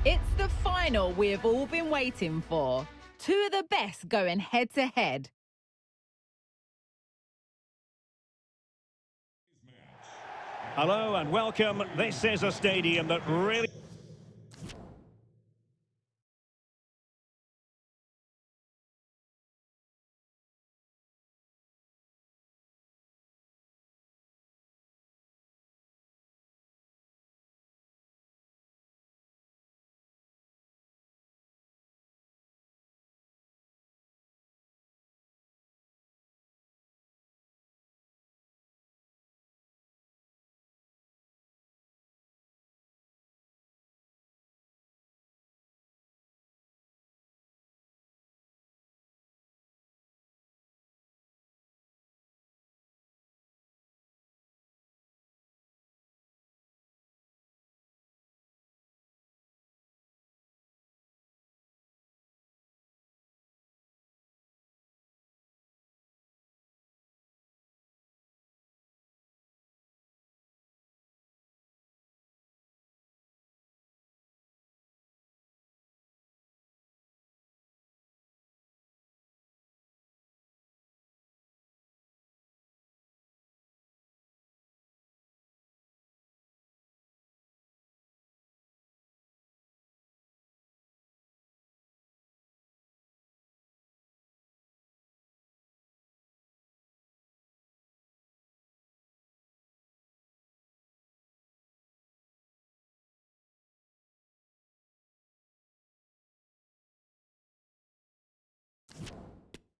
It's the final we've all been waiting for. Two of the best going head-to-head. Hello and welcome. This is a stadium that really...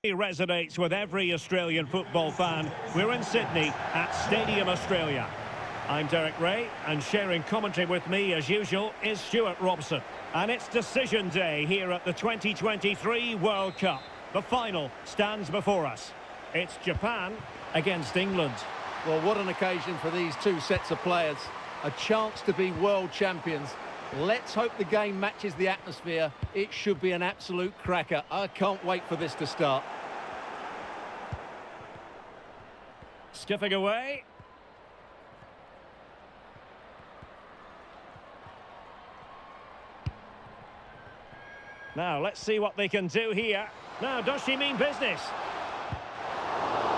resonates with every Australian football fan. We're in Sydney at Stadium Australia. I'm Derek Ray, and sharing commentary with me as usual is Stuart Robson. And it's decision day here at the 2023 World Cup. The final stands before us. It's Japan against England. Well, what an occasion for these two sets of players. A chance to be world champions. Let's hope the game matches the atmosphere. It should be an absolute cracker. I can't wait for this to start. Skipping away. Now, let's see what they can do here. Now, does she mean business?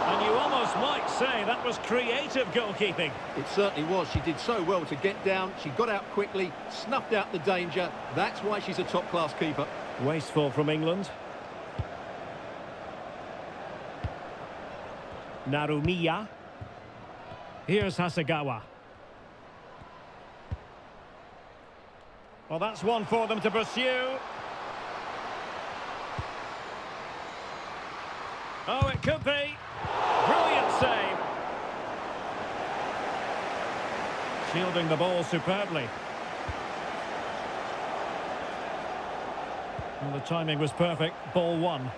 And you almost might say that was creative goalkeeping. It certainly was. She did so well to get down. She got out quickly, snuffed out the danger. That's why she's a top-class keeper. Wasteful from England. Narumiya. Here's Hasegawa. Well, that's one for them to pursue. Oh, it could be. Brilliant save. Shielding the ball superbly. Well, the timing was perfect. Ball one.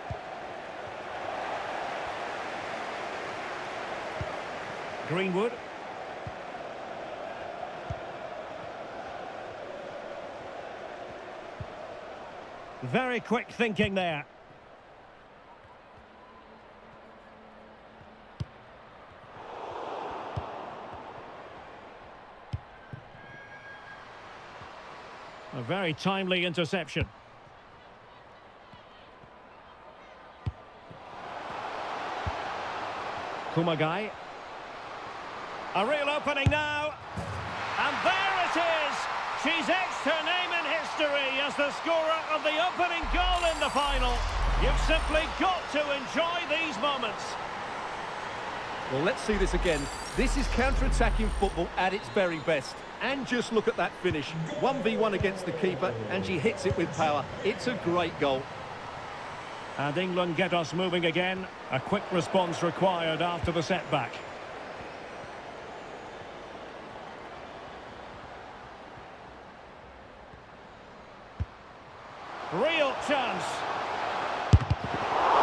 Greenwood. Very quick thinking there. A very timely interception. Kumagai. A real opening now. And there it is. She's etched her name in history as the scorer of the opening goal in the final. You've simply got to enjoy these moments. Well, let's see this again. This is counter-attacking football at its very best. And just look at that finish. 1v1 against the keeper, and she hits it with power. It's a great goal. And England get us moving again. A quick response required after the setback. Real chance.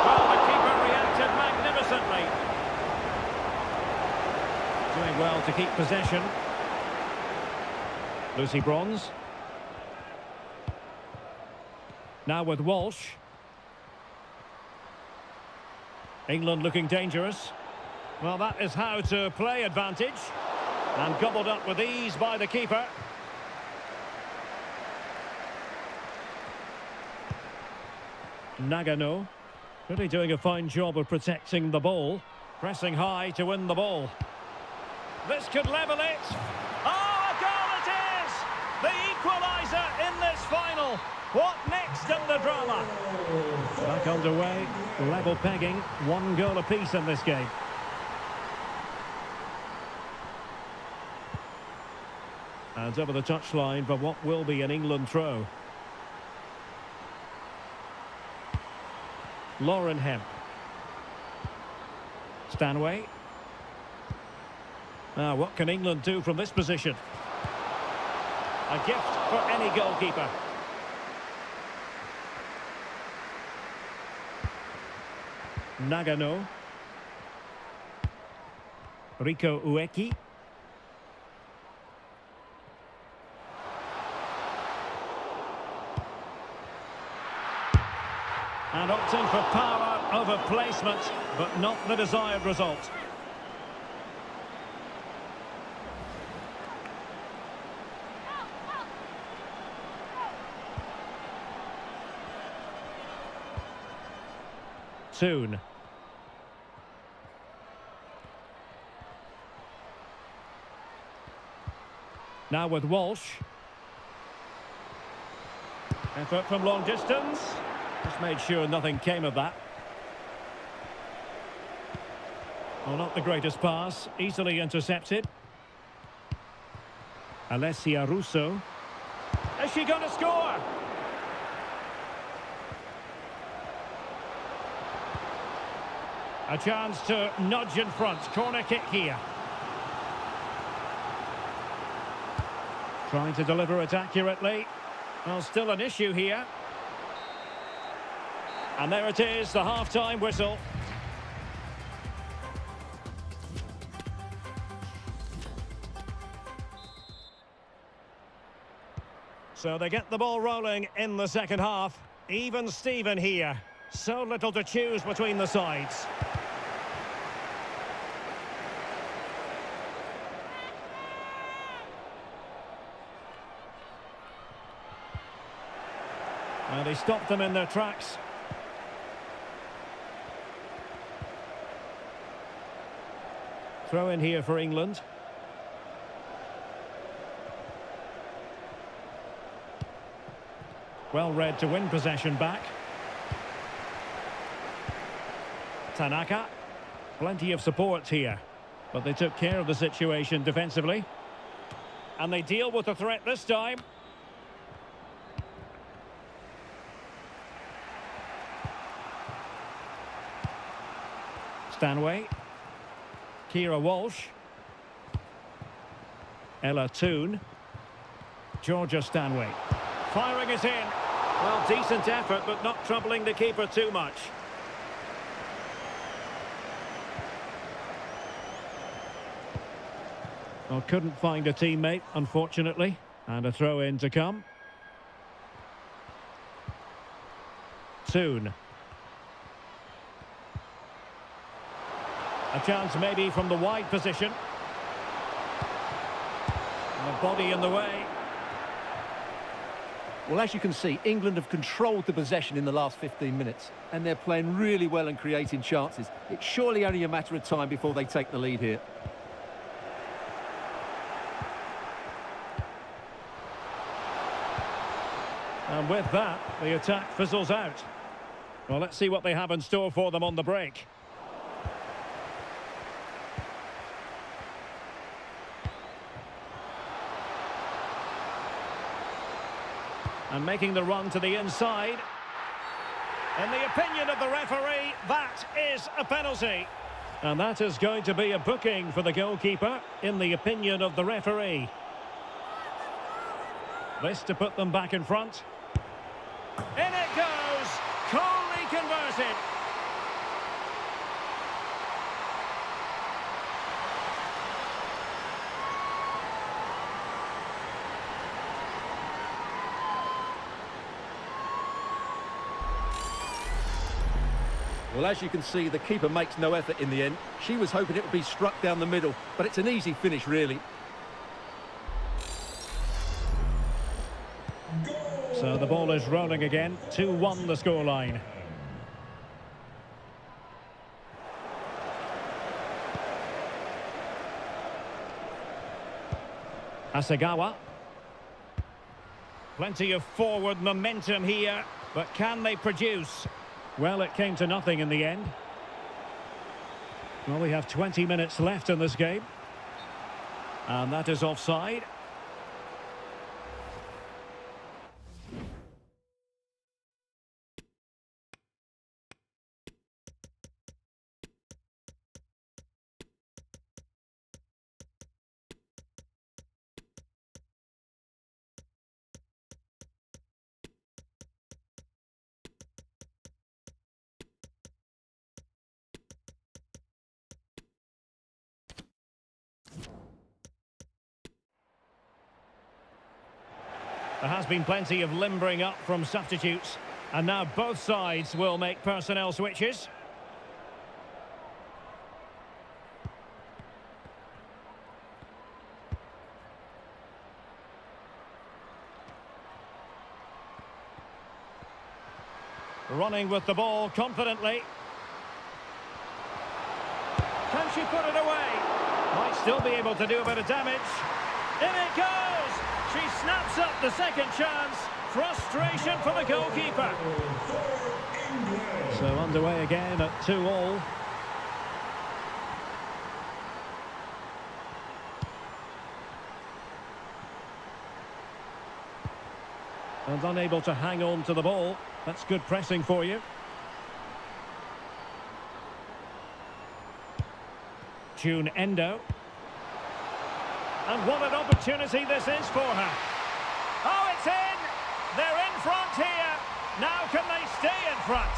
Well, the keeper reacted magnificently. Doing well to keep possession. Lucy Bronze. Now with Walsh. England looking dangerous. Well, that is how to play advantage. And gobbled up with ease by the keeper. Nagano. Really doing a fine job of protecting the ball. Pressing high to win the ball. This could level it. Oh, a goal it is! The equaliser in this final. What next in the drama? Back underway. Level pegging. 1 goal apiece in this game. And over the touchline for what will be an England throw. Lauren Hemp. Stanway. Now, what can England do from this position? A gift for any goalkeeper. Nagano. Rico Ueki. And opting for power over placement, but not the desired result. Soon. Now with Walsh. Effort from long distance. Just made sure nothing came of that. Well, not the greatest pass. Easily intercepted. Alessia Russo. Is she going to score? A chance to nudge in front. Corner kick here. Trying to deliver it accurately. Well, still an issue here. And there it is, the half-time whistle. So they get the ball rolling in the second half. Even Steven here. So little to choose between the sides. And he stopped them in their tracks. Throw in here for England. Well read to win possession back. Tanaka. Plenty of support here. But they took care of the situation defensively. And they deal with the threat this time. Stanway. Kira Walsh. Ella Toon. Georgia Stanway. Firing it in. Well, decent effort, but not troubling the keeper too much. Well, couldn't find a teammate, unfortunately. And a throw-in to come. Toon. A chance maybe from the wide position. And the body in the way. Well, as you can see, England have controlled the possession in the last 15 minutes. And they're playing really well and creating chances. It's surely only a matter of time before they take the lead here. And with that, the attack fizzles out. Well, let's see what they have in store for them on the break. And making the run to the inside. In the opinion of the referee, that is a penalty. And that is going to be a booking for the goalkeeper, in the opinion of the referee. This to put them back in front. In it goes! Coolly converted. Well, as you can see, the keeper makes no effort in the end. She was hoping it would be struck down the middle, but it's an easy finish, really. So the ball is rolling again. 2-1 the scoreline. Hasegawa. Plenty of forward momentum here, but can they produce? Well, it came to nothing in the end. Well, we have 20 minutes left in this game. And that is offside. There has been plenty of limbering up from substitutes, and now both sides will make personnel switches. Running with the ball confidently. Can she put it away? Might still be able to do a bit of damage. In it goes! She snaps up the second chance. Frustration for the goalkeeper. So underway again at 2-2. And unable to hang on to the ball. That's good pressing for you. June Endo. And what an opportunity this is for her. Oh, it's in! They're in front here. Now can they stay in front?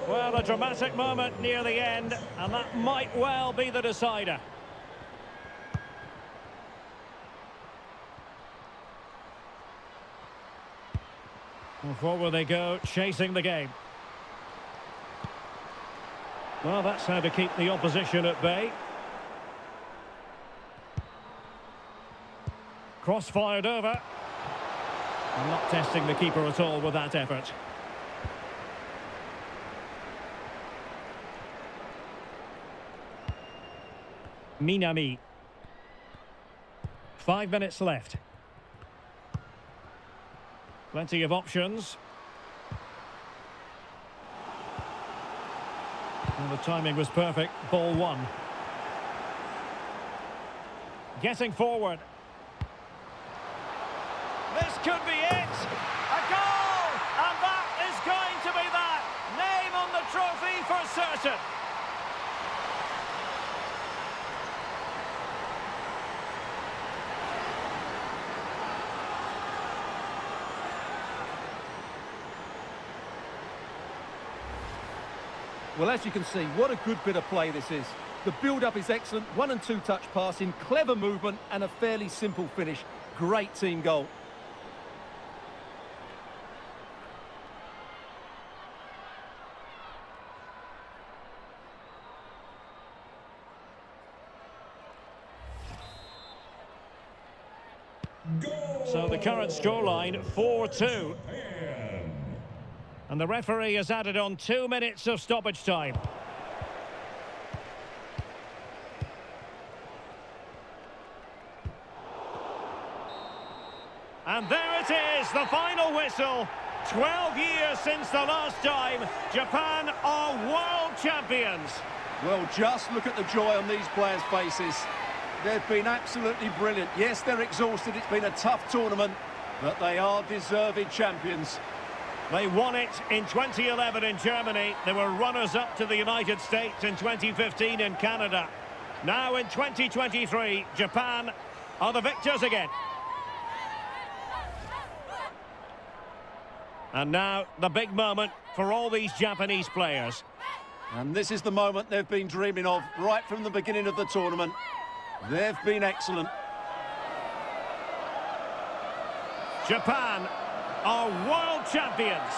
Well, a dramatic moment near the end, and that might well be the decider. Well, forward they go, chasing the game. Well, that's how to keep the opposition at bay. Cross fired over. Not testing the keeper at all with that effort. Minami. 5 minutes left. Plenty of options. And the timing was perfect. Ball one. Getting forward. This could be it. A goal! And that is going to be that. Name on the trophy for certain. Well, as you can see, what a good bit of play this is. The build-up is excellent, 1- and 2-touch passing, clever movement and a fairly simple finish. Great team goal. So the current scoreline, 4-2. And the referee has added on 2 minutes of stoppage time. And there it is, the final whistle. 12 years since the last time. Japan are world champions. Well, just look at the joy on these players' faces. They've been absolutely brilliant. Yes, they're exhausted. It's been a tough tournament, but they are deserving champions. They won it in 2011 in Germany. They were runners-up to the United States in 2015 in Canada. Now in 2023, Japan are the victors again. And now, the big moment for all these Japanese players. And this is the moment they've been dreaming of right from the beginning of the tournament. They've been excellent. Japan are world champions.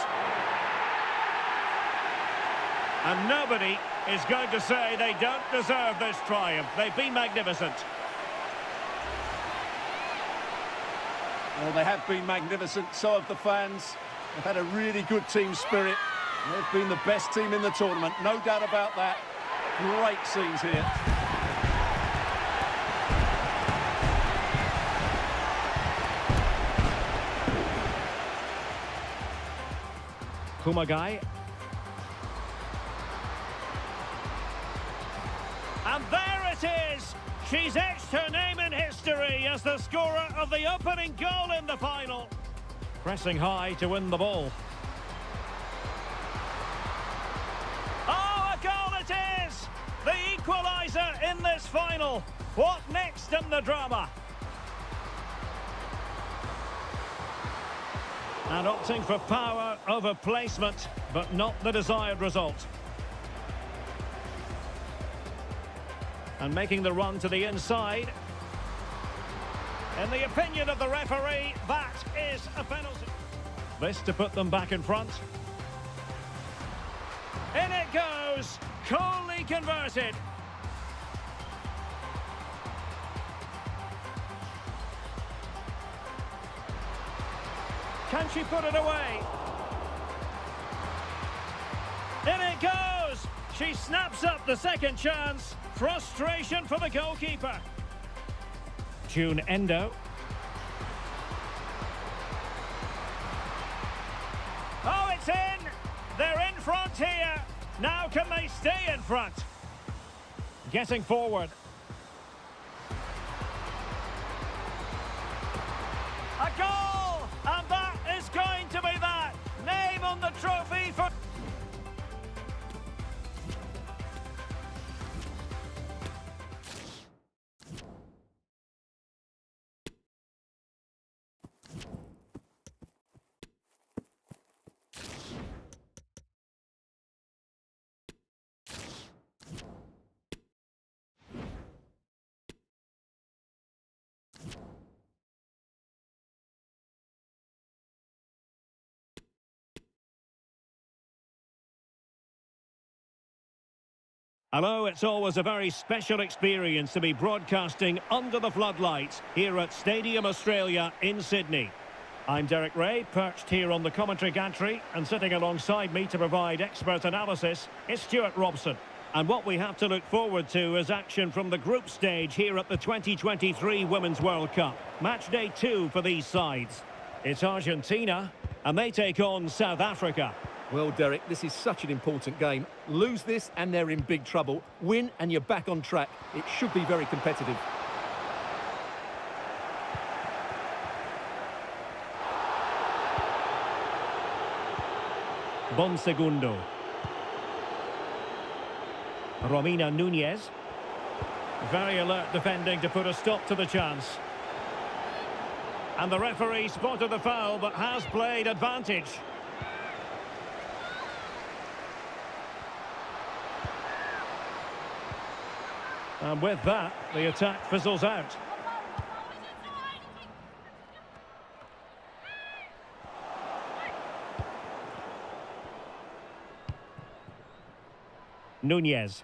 And nobody is going to say they don't deserve this triumph. They've been magnificent. Well, they have been magnificent, so have the fans. They've had a really good team spirit. They've been the best team in the tournament, no doubt about that. Great scenes here. Kumagai. And there it is! She's etched her name in history as the scorer of the opening goal in the final. Pressing high to win the ball. Oh, a goal it is! The equaliser in this final. What next in the drama? And opting for power over placement, but not the desired result. And making the run to the inside. In the opinion of the referee, that is a penalty. This to put them back in front. In it goes! Coolly converted. Can she put it away? In it goes! She snaps up the second chance. Frustration for the goalkeeper. June Endo. Oh, it's in! They're in front here. Now can they stay in front? Getting forward. A goal! And that is going to be that. Name on the trophy for... Hello, it's always a very special experience to be broadcasting under the floodlights here at Stadium Australia in Sydney. I'm Derek Ray, perched here on the commentary gantry, and sitting alongside me to provide expert analysis is Stuart Robson. And what we have to look forward to is action from the group stage here at the 2023 Women's World Cup. Match day 2 for these sides. It's Argentina, and they take on South Africa. Well, Derek, this is such an important game. Lose this and they're in big trouble. Win and you're back on track. It should be very competitive. Bonsegundo. Romina Nunez. Very alert defending to put a stop to the chance. And the referee spotted the foul but has played advantage. And with that, the attack fizzles out. Nunez.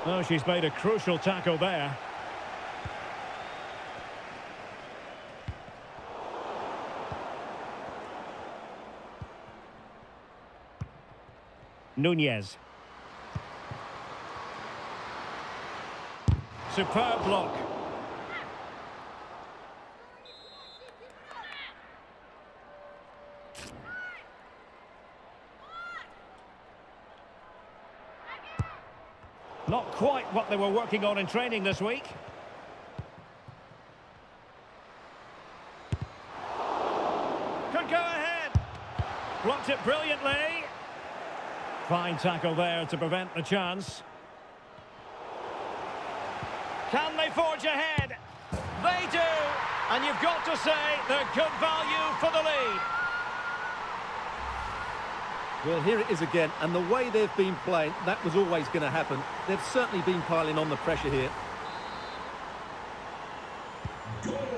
Oh, she's made a crucial tackle there. Nunez. Superb block. Not quite what they were working on in training this week. Could go ahead. Blocked it brilliantly. Fine tackle there to prevent the chance. Can they forge ahead? They do! And you've got to say they're good value for the lead. Well, here it is again, and the way they've been playing, that was always going to happen. They've certainly been piling on the pressure here.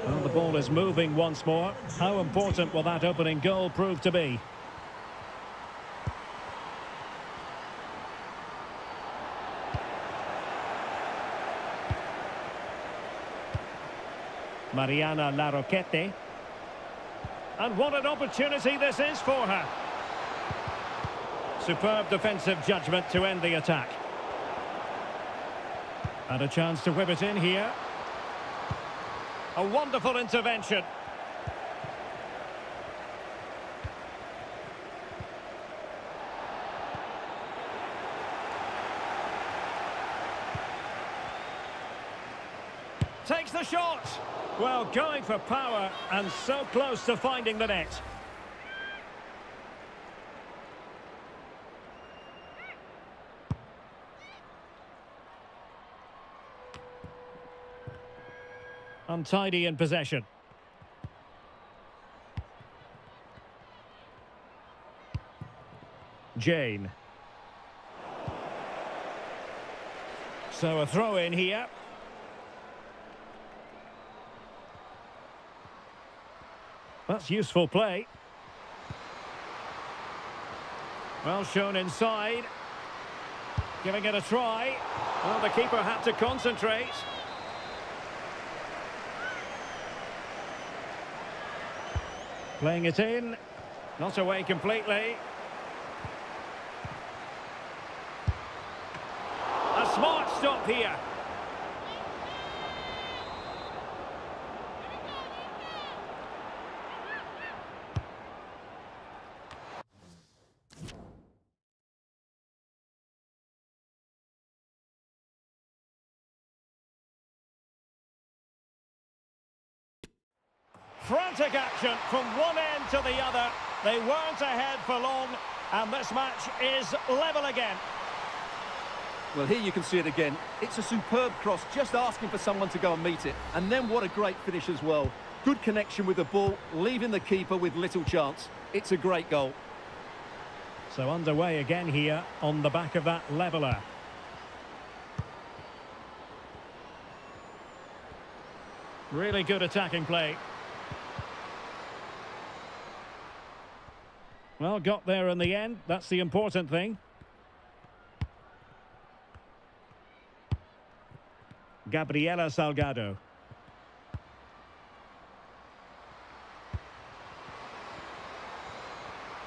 Well, the ball is moving once more. How important will that opening goal prove to be? Mariana Larroquette. And what an opportunity this is for her. Superb defensive judgment to end the attack. And a chance to whip it in here. A wonderful intervention. Takes the shot. Well, going for power and so close to finding the net. Untidy in possession. Jane. So a throw in here. That's useful play. Well shown inside. Giving it a try. Well, the keeper had to concentrate. Playing it in. Not away completely. A smart stop here. Frantic action from one end to the other. They weren't ahead for long, and this match is level again. Well, here you can see it again. It's a superb cross, just asking for someone to go and meet it. And then what a great finish as well. Good connection with the ball, leaving the keeper with little chance. It's a great goal. So underway again here on the back of that leveller. Really good attacking play. Well, got there in the end. That's the important thing. Gabriela Salgado.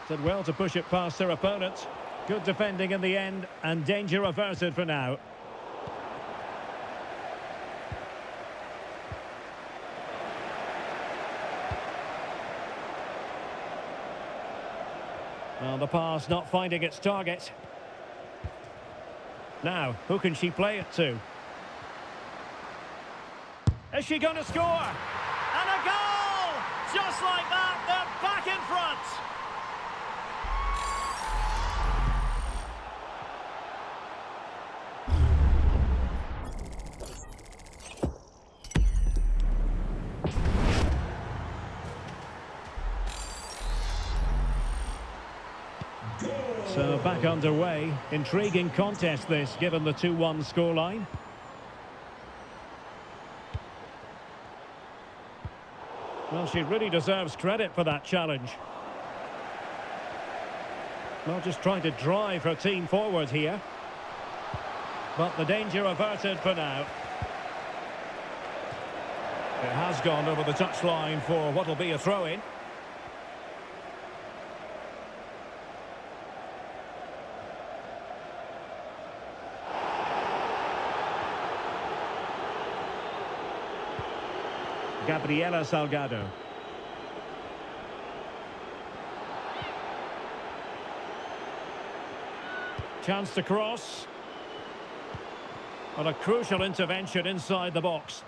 Did well to push it past her opponent. Good defending in the end, and danger averted for now. Well, the pass not finding its target. Now, who can she play it to? Is she going to score? And a goal! Just like that, they're back in front. So back underway. Intriguing contest this, given the 2-1 scoreline. Well, she really deserves credit for that challenge. Well, just trying to drive her team forward here. But the danger averted for now. It has gone over the touchline for what will be a throw-in. Gabriela Salgado. Chance to cross. Well, a crucial intervention inside the box.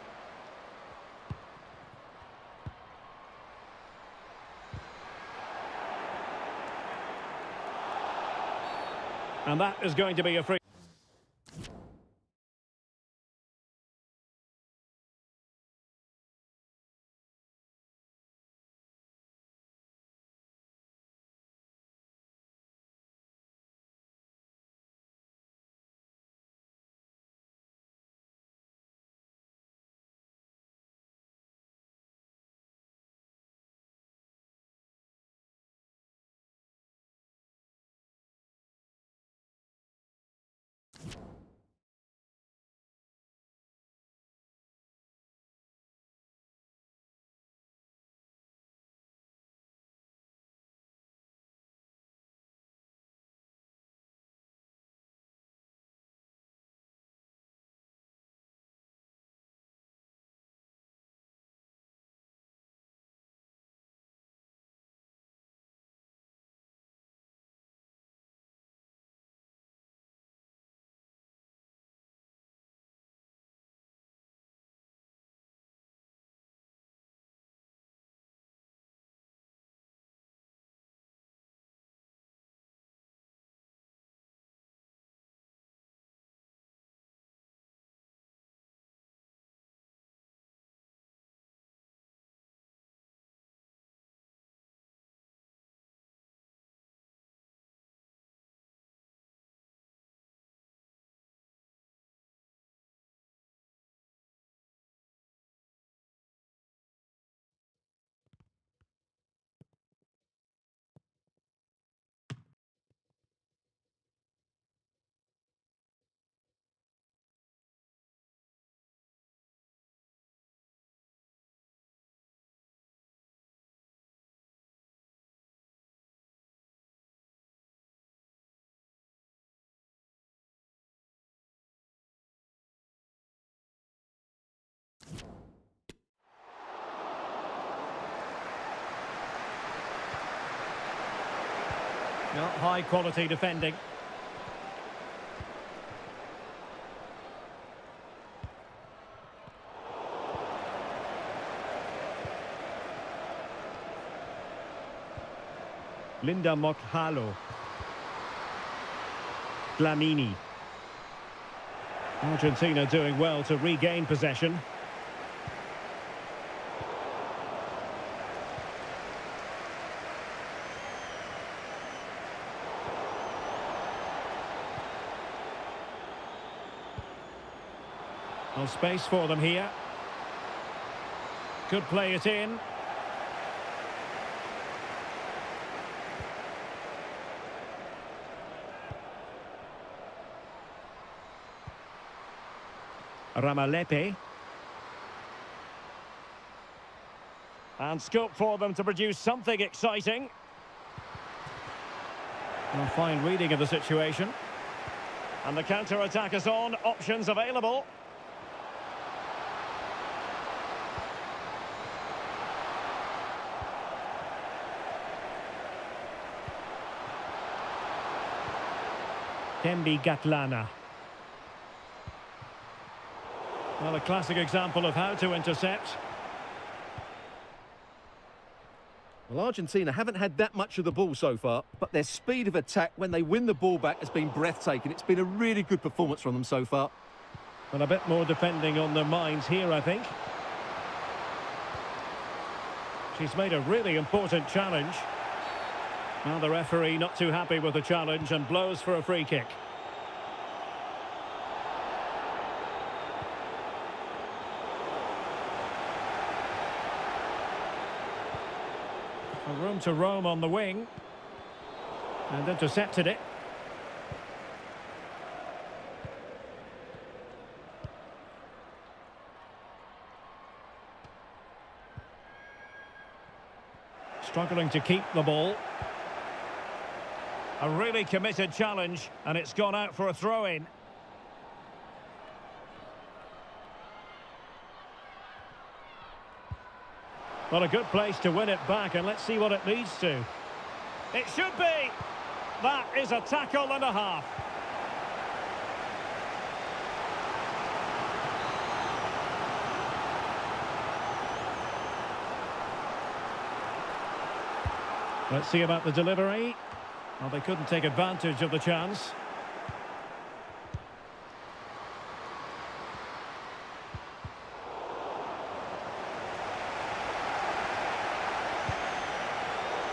And that is going to be a free. Not high quality defending. Linda Mokhalo. Glamini. Argentina doing well to regain possession. No space for them here. Could play it in. Ramalepe. And scope for them to produce something exciting. A fine reading of the situation. And the counter-attack is on. Options available. Tembi Gatlana. Well, a classic example of how to intercept. Well, Argentina haven't had that much of the ball so far, but their speed of attack when they win the ball back has been breathtaking. It's been a really good performance from them so far. And a bit more defending on their minds here, I think. She's made a really important challenge. Now the referee not too happy with the challenge and blows for a free kick. A room to roam on the wing. And intercepted it. Struggling to keep the ball. A really committed challenge, and it's gone out for a throw-in. Well, a good place to win it back, and let's see what it leads to. It should be! That is a tackle and a half. Let's see about the delivery. Well, they couldn't take advantage of the chance.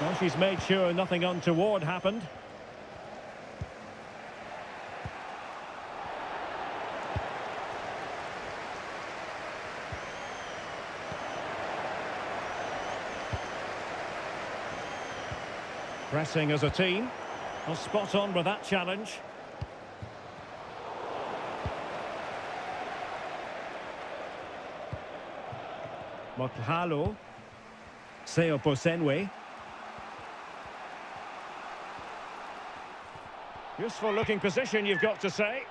Well, she's made sure nothing untoward happened. Pressing as a team. Well, spot on with that challenge. Mokhalo. Seo Posenwe. Useful looking position, you've got to say.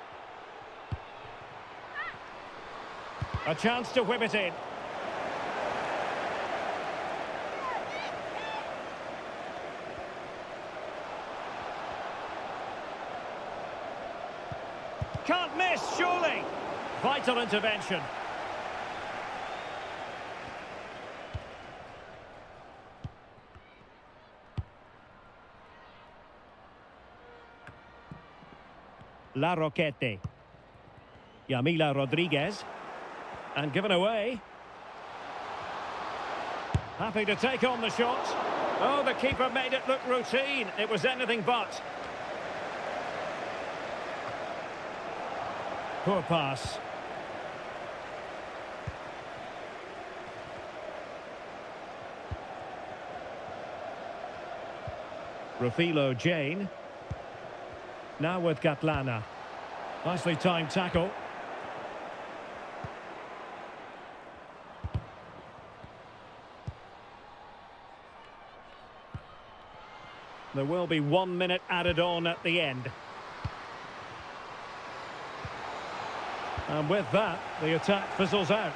A chance to whip it in. Can't miss, surely. Vital intervention. La Roquette. Yamila Rodriguez. And given away. Happy to take on the shot. Oh, the keeper made it look routine. It was anything but. Poor pass. Rafilo Jane. Now with Gatlana. Nicely timed tackle. There will be 1 minute added on at the end. And with that, the attack fizzles out.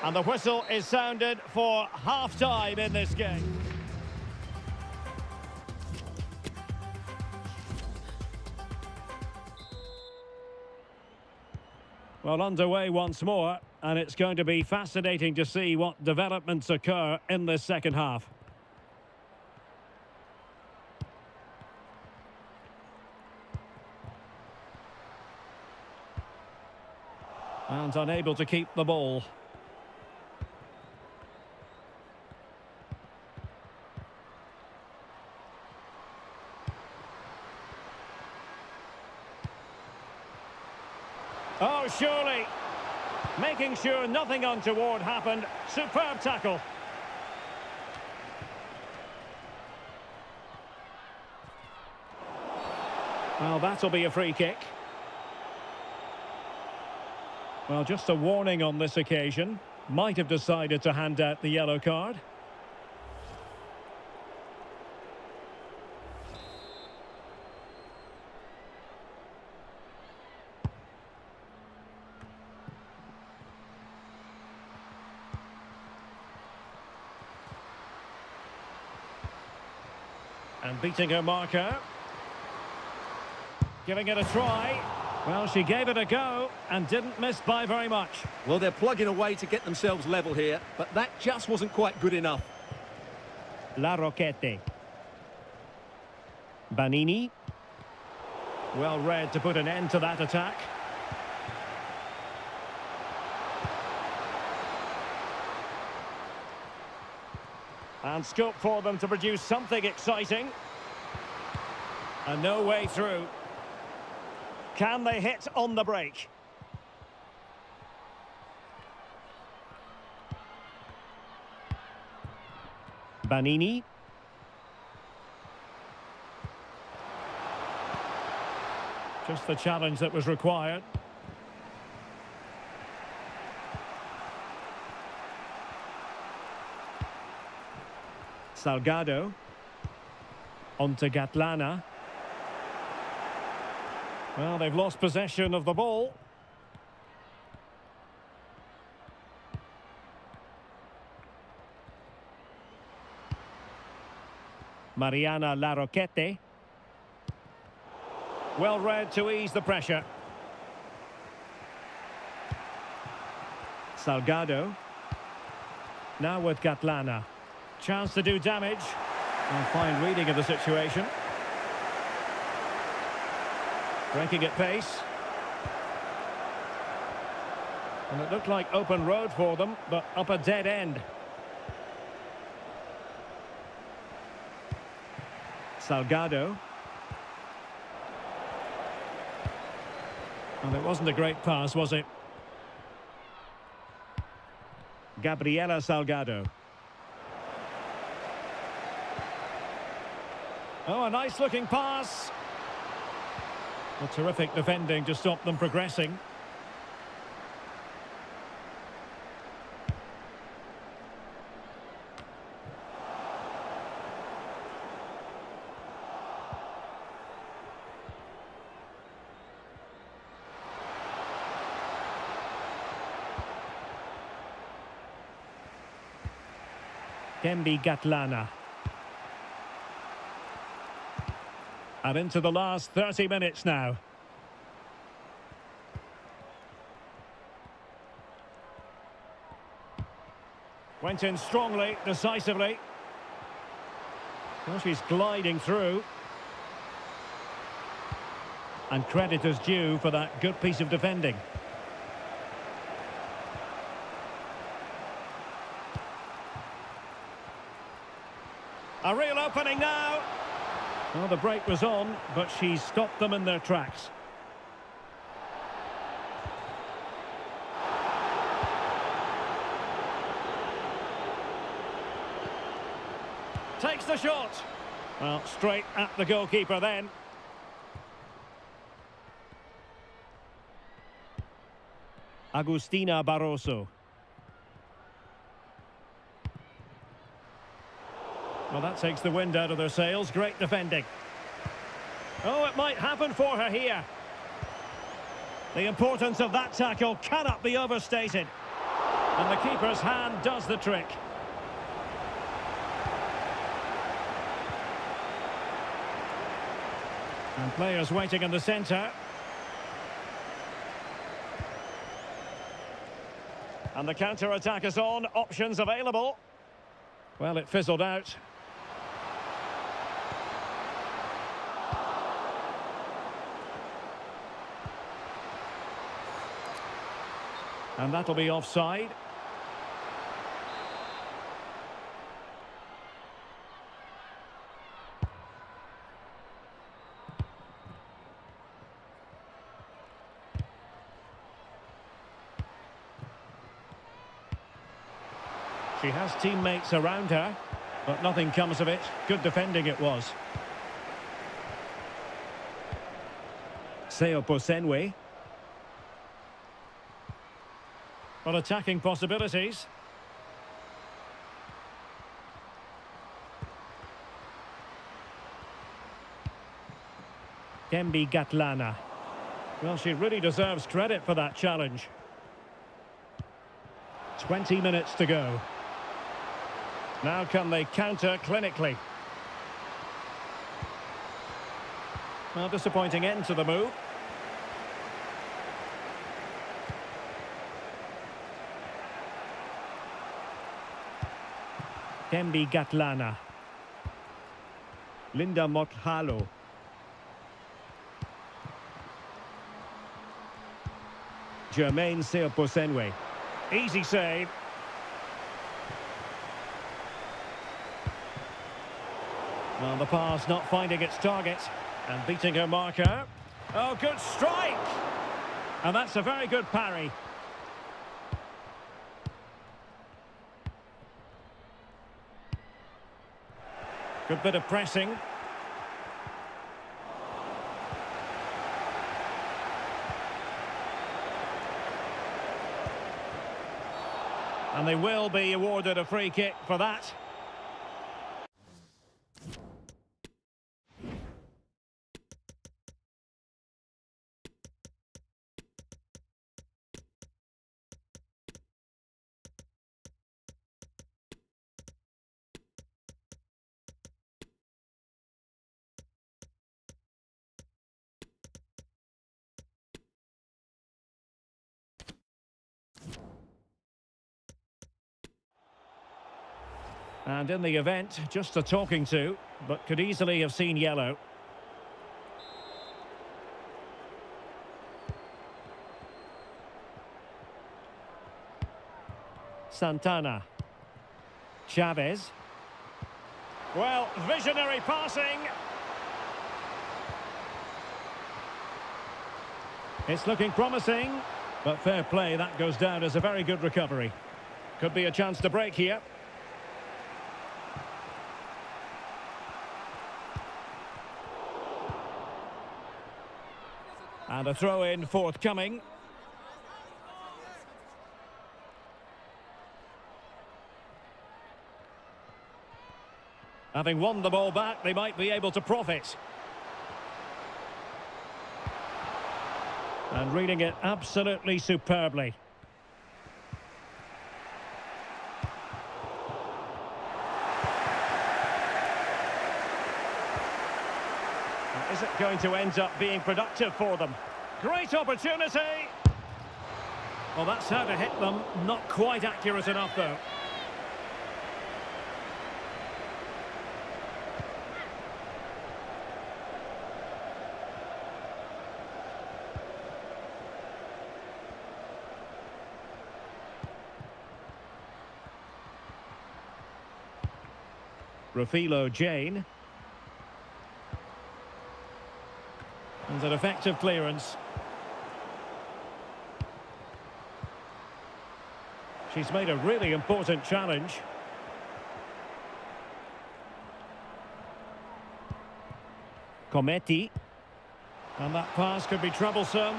And the whistle is sounded for half-time in this game. Well, underway once more, and it's going to be fascinating to see what developments occur in this second half. And unable to keep the ball. Oh, surely. Making sure nothing untoward happened. Superb tackle. Well, that'll be a free kick. Well, just a warning on this occasion. Might have decided to hand out the yellow card. And beating her marker. Giving it a try. Well, she gave it a go and didn't miss by very much. Well, they're plugging away to get themselves level here, but that just wasn't quite good enough. La Roquette. Banini. Well read to put an end to that attack. And scope for them to produce something exciting. And no way through. Can they hit on the break? Banini. Just the challenge that was required. Salgado. On to Gatlana. Well, they've lost possession of the ball. Mariana La Roquette. Well read to ease the pressure. Salgado. Now with Gatlana. Chance to do damage. And fine reading of the situation. Breaking at pace. And it looked like open road for them, but up a dead end. Salgado. And it wasn't a great pass, was it? Gabriela Salgado. Oh, a nice-looking pass. A terrific defending to stop them progressing. Kembi Gatlana. And into the last 30 minutes now. Went in strongly, decisively. Well, she's gliding through. And credit is due for that good piece of defending. A real opening now. Well, the break was on, but she stopped them in their tracks. Takes the shot. Well, straight at the goalkeeper then. Agustina Barroso. Well, that takes the wind out of their sails. Great defending. Oh, it might happen for her here. The importance of that tackle cannot be overstated. And the keeper's hand does the trick. And players waiting in the centre. And the counter-attack is on, options available. Well, it fizzled out. And that'll be offside. She has teammates around her, but nothing comes of it. Good defending it was. Seoposenwe. But attacking possibilities. Kembi Gatlana. Well, she really deserves credit for that challenge. 20 minutes to go. Now can they counter clinically? Well, disappointing end to the move. Kembi Gatlana. Linda Mokhalo. Jermaine Seoposenwe. Easy save. Well, the pass not finding its target and beating her marker. Oh, good strike! And that's a very good parry. Good bit of pressing. And they will be awarded a free kick for that. And in the event, just a talking to, but could easily have seen yellow. Santana. Chavez. Well, visionary passing. It's looking promising, but fair play, that goes down as a very good recovery. Could be a chance to break here. And a throw-in forthcoming. Having won the ball back, they might be able to profit. And reading it absolutely superbly. Is it going to end up being productive for them? Great opportunity! Well, that's how to hit them. Not quite accurate enough, though. Rafilo Jane. And an effective clearance. She's made a really important challenge. Cometti. And that pass could be troublesome.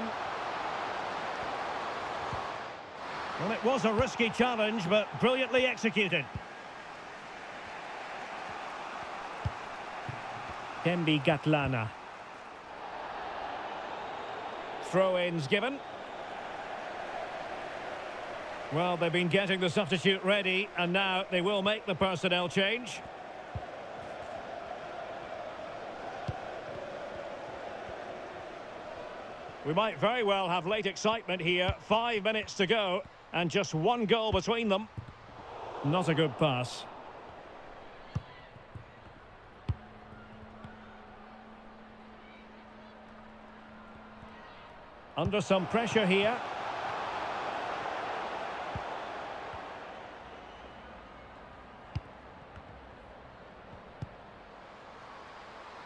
Well, it was a risky challenge, but brilliantly executed. Kembi Gatlana. Throw-ins given. Well, they've been getting the substitute ready, and now they will make the personnel change. We might very well have late excitement here. 5 minutes to go, and just one goal between them. Not a good pass. Under some pressure here.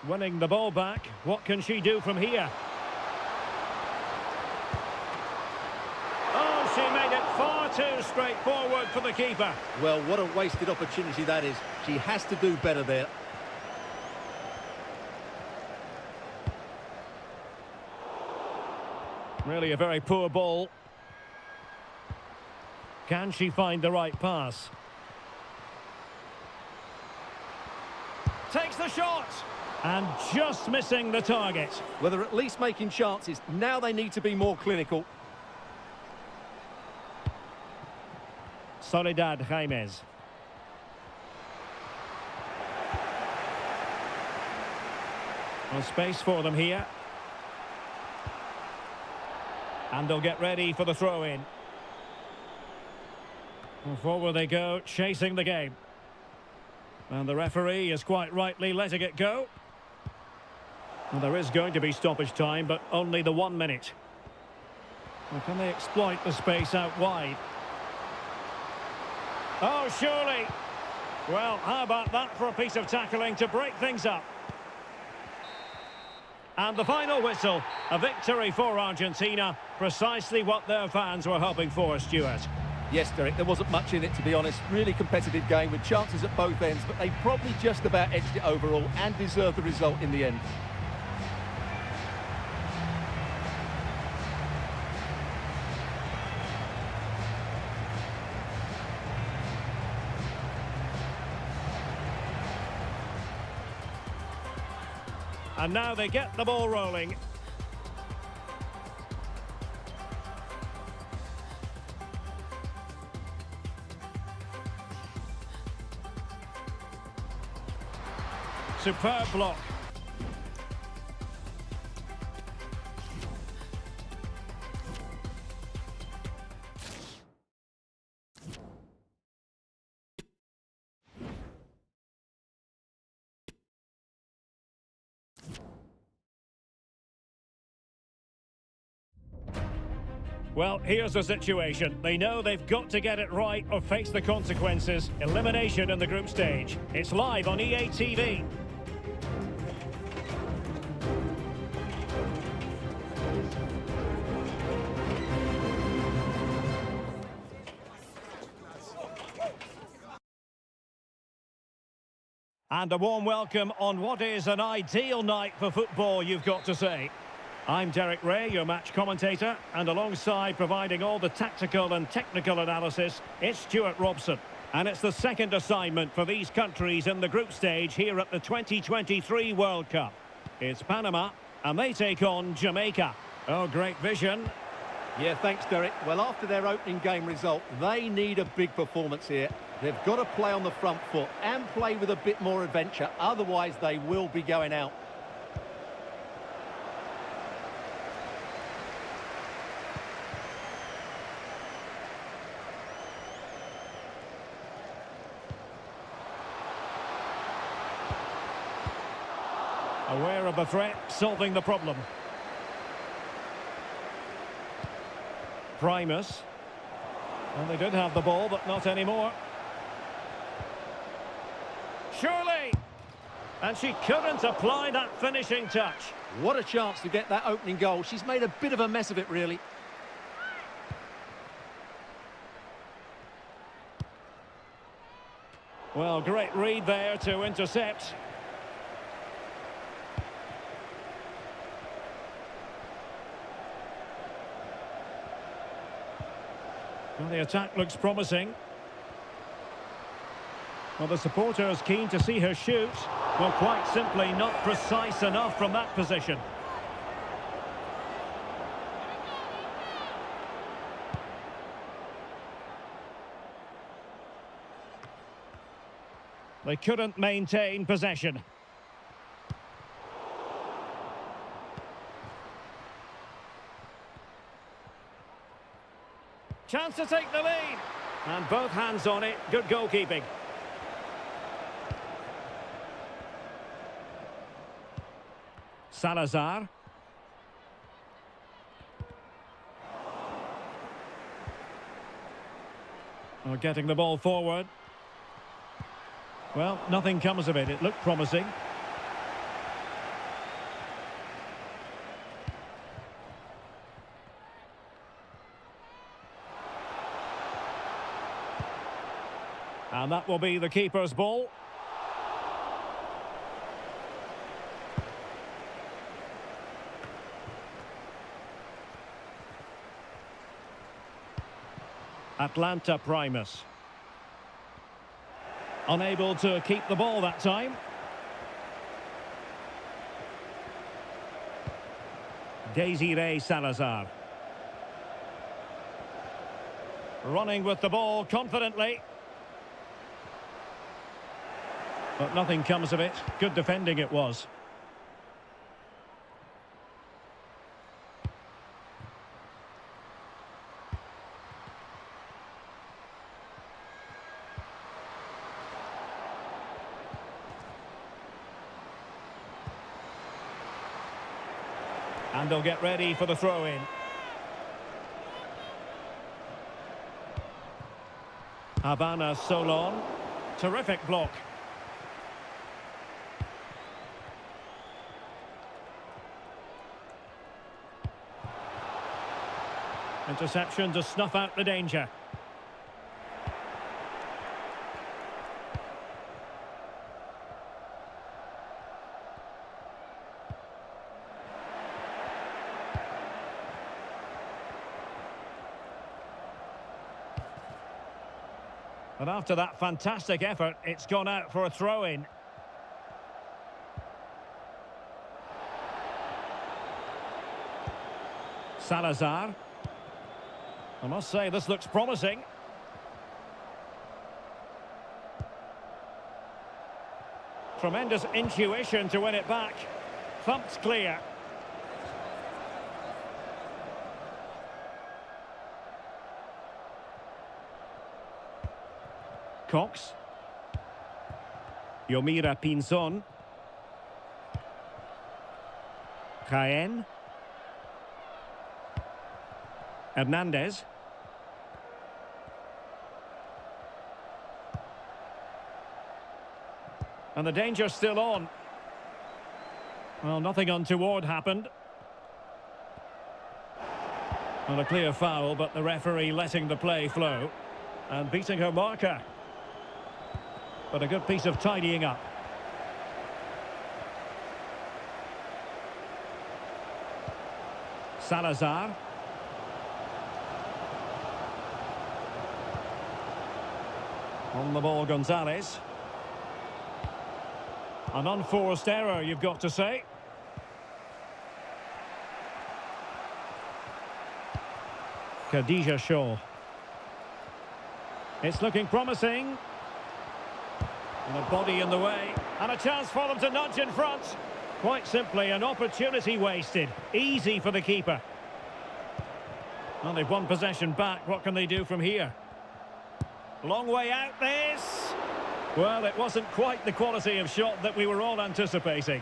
Winning the ball back. What can she do from here? Oh, she made it far too straightforward for the keeper. Well, what a wasted opportunity that is. She has to do better there. Really a very poor ball. Can she find the right pass? Takes the shot! And just missing the target. Well, they're at least making chances. Now they need to be more clinical. Soledad Jaimez. No space for them here. And they'll get ready for the throw-in. Forward they go, chasing the game. And the referee is quite rightly letting it go. Well, there is going to be stoppage time, but only the 1 minute. Well, can they exploit the space out wide? Oh, surely. Well, how about that for a piece of tackling to break things up? And the final whistle, a victory for Argentina, precisely what their fans were hoping for, Stuart. Yes, Derek, there wasn't much in it, to be honest. Really competitive game with chances at both ends, but they probably just about edged it overall and deserved the result in the end. And now they get the ball rolling. Superb block. Well, here's the situation. They know they've got to get it right or face the consequences. Elimination in the group stage. It's live on EA TV. And a warm welcome on what is an ideal night for football, you've got to say. I'm Derek Ray, your match commentator, and alongside providing all the tactical and technical analysis, it's Stuart Robson. And it's the second assignment for these countries in the group stage here at the 2023 World Cup. It's Panama, and they take on Jamaica. Oh, great vision. Yeah, thanks, Derek. Well, after their opening game result, they need a big performance here. They've got to play on the front foot and play with a bit more adventure, otherwise they will be going out. Aware of the threat, solving the problem. Primus. Well, they did have the ball, but not anymore. Surely! And she couldn't apply that finishing touch. What a chance to get that opening goal. She's made a bit of a mess of it, really. Well, great read there to intercept. Well, the attack looks promising. Well, the supporters keen to see her shoot. Well, quite simply not precise enough from that position. They couldn't maintain possession. Chance to take the lead. And both hands on it. Good goalkeeping. Salazar. Oh, getting the ball forward. Well, nothing comes of it. It looked promising. And that will be the keeper's ball. Atlanta Primus. Unable to keep the ball that time. Desiree Salazar. Running with the ball confidently. But nothing comes of it. Good defending it was. And they'll get ready for the throw-in. Havana Solon. Terrific block. Interception to snuff out the danger. And after that fantastic effort, it's gone out for a throw-in. Salazar. I must say, this looks promising. Tremendous intuition to win it back. Thumped clear. Cox. Yomira Pinzon. Jaén. Hernandez. And the danger's still on. Well, nothing untoward happened. Well, a clear foul, but the referee letting the play flow. And beating her marker. But a good piece of tidying up. Salazar. On the ball, Gonzalez. An unforced error, you've got to say. Khadija Shaw. It's looking promising. And a body in the way. And a chance for them to nudge in front. Quite simply, an opportunity wasted. Easy for the keeper. Well, they've won possession back. What can they do from here? Long way out this. Well, it wasn't quite the quality of shot that we were all anticipating.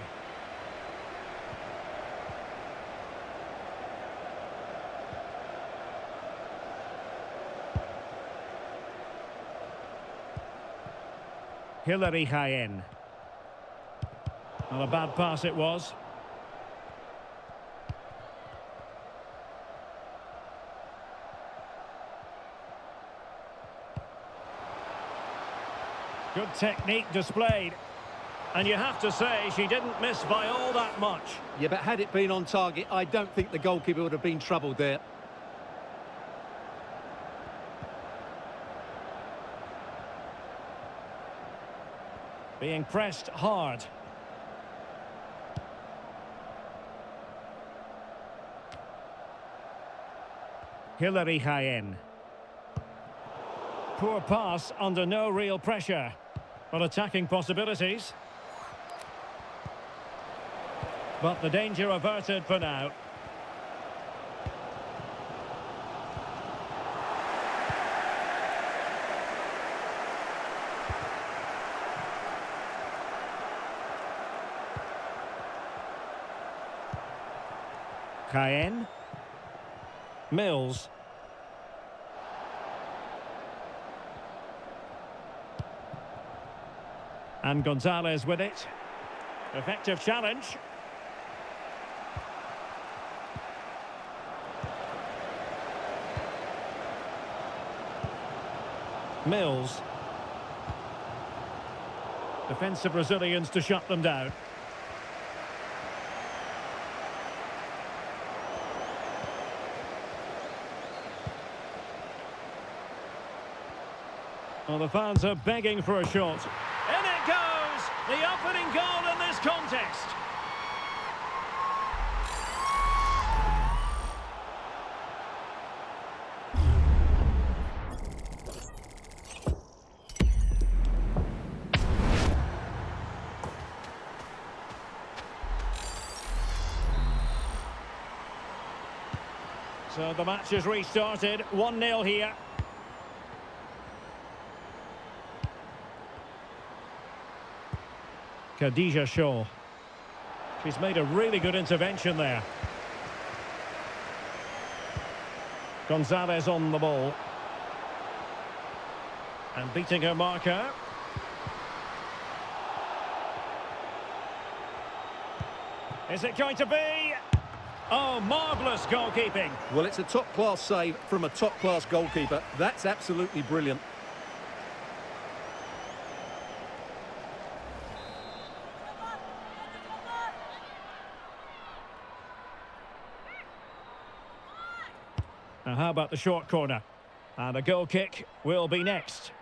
Hilary Jaén. Well, a bad pass it was. Good technique displayed. And you have to say, she didn't miss by all that much. Yeah, but had it been on target, I don't think the goalkeeper would have been troubled there. Being pressed hard. Hilary Jaén. Poor pass under no real pressure. Well, attacking possibilities. But the danger averted for now. Caen. Mills. And Gonzalez with it. Effective challenge. Mills. Defensive Brazilians to shut them down. Well, the fans are begging for a shot. In it goes! The opening goal in this contest. So the match has restarted. 1-0 here. Khadija Shaw. She's made a really good intervention there. Gonzalez on the ball. And beating her marker. Is it going to be? Oh, marvellous goalkeeping. Well, it's a top-class save from a top-class goalkeeper. That's absolutely brilliant. Now, how about the short corner? And a goal kick will be next.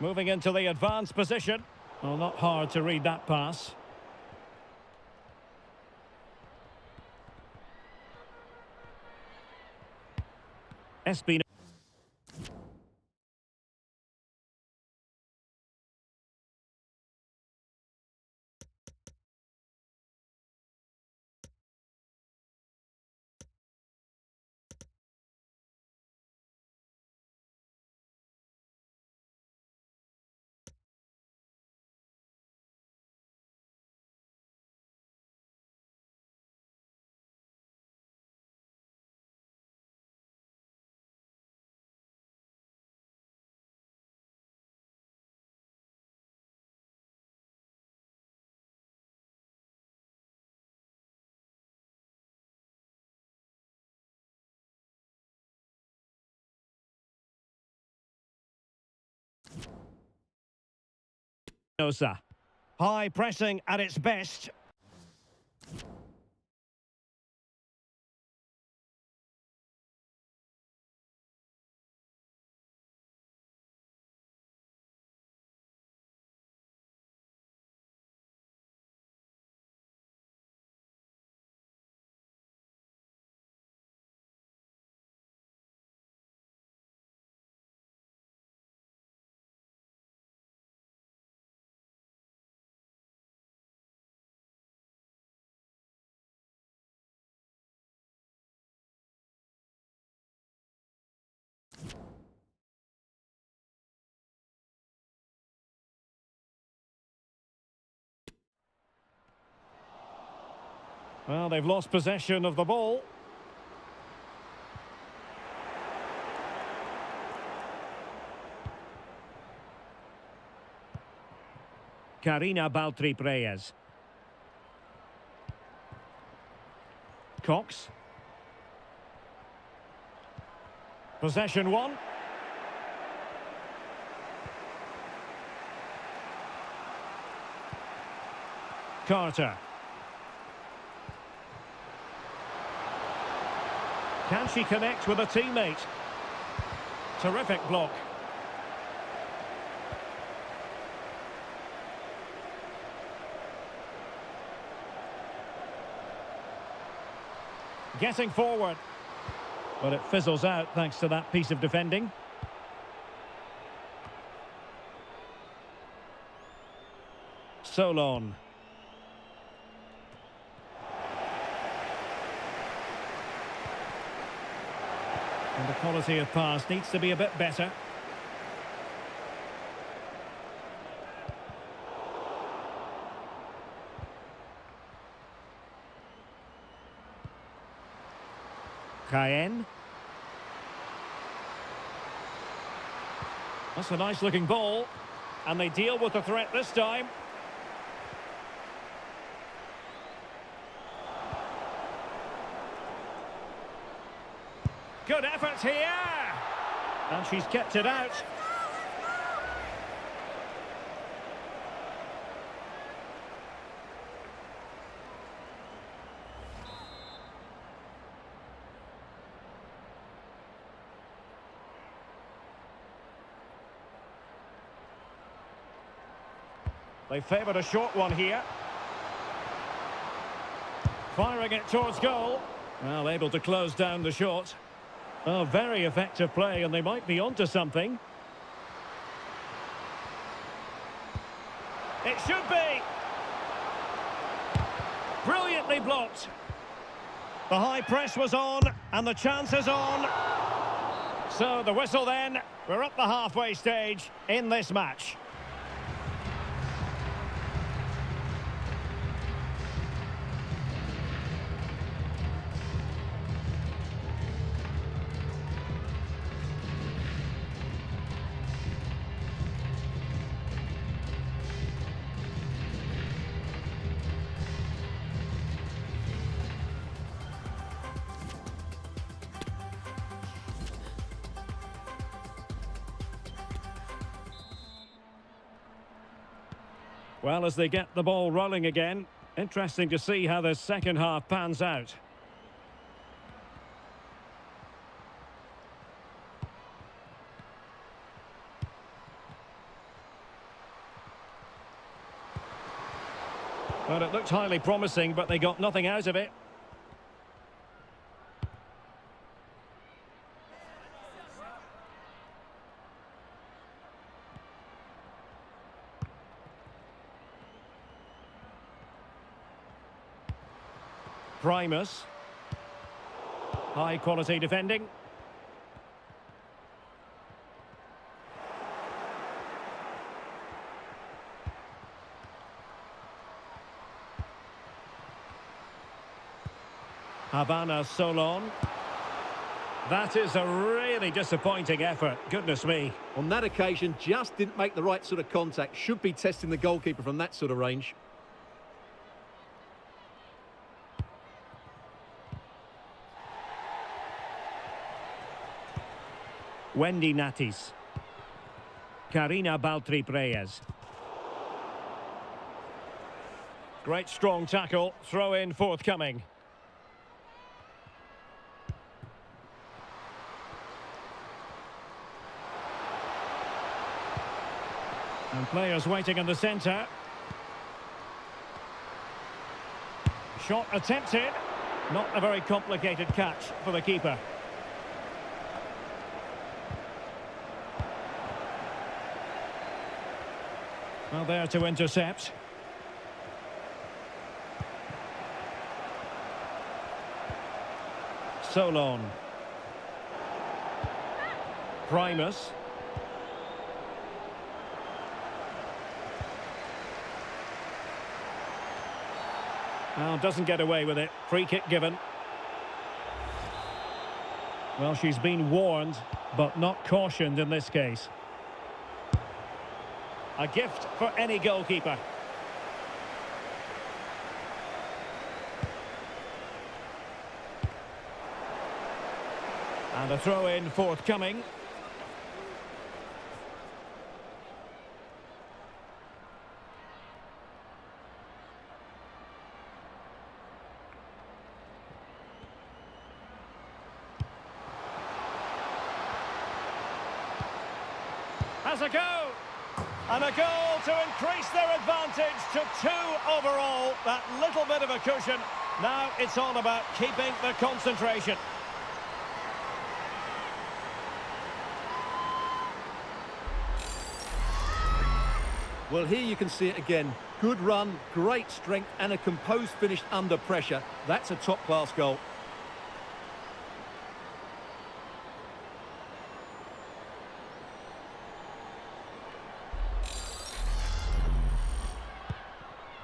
Moving into the advanced position. Well, not hard to read that pass. Espino. High pressing at its best. Well, they've lost possession of the ball. Karina Baltri-Reyes. Cox. Possession one. Carter. Can she connect with a teammate? Terrific block. Getting forward. But it fizzles out thanks to that piece of defending. Solon. And the quality of pass needs to be a bit better. Cayenne. That's a nice looking ball. And they deal with the threat this time. Good effort here. And she's kept it out. They favoured a short one here. Firing it towards goal. Well, able to close down the shot. Oh, very effective play, and they might be onto something. It should be. Brilliantly blocked. The high press was on, and the chance is on. So the whistle then. We're at the halfway stage in this match. Well, as they get the ball rolling again, interesting to see how the second half pans out. Well, it looked highly promising, but they got nothing out of it. Primus. High quality defending. Havana Solon. That is a really disappointing effort. Goodness me. On that occasion, just didn't make the right sort of contact. Should be testing the goalkeeper from that sort of range. Wendy Natis. Karina Baltri-Preyes. Great strong tackle. Throw in forthcoming. And players waiting in the centre. Shot attempted. Not a very complicated catch for the keeper. Well, there to intercept. Solon. Primus. Well, doesn't get away with it. Free kick given. Well, she's been warned, but not cautioned in this case. A gift for any goalkeeper. And a throw-in forthcoming. has a go. And a goal to increase their advantage to 2 overall. That little bit of a cushion. Now it's all about keeping the concentration. Well, here you can see it again. Good run, great strength, and a composed finish under pressure. That's a top-class goal.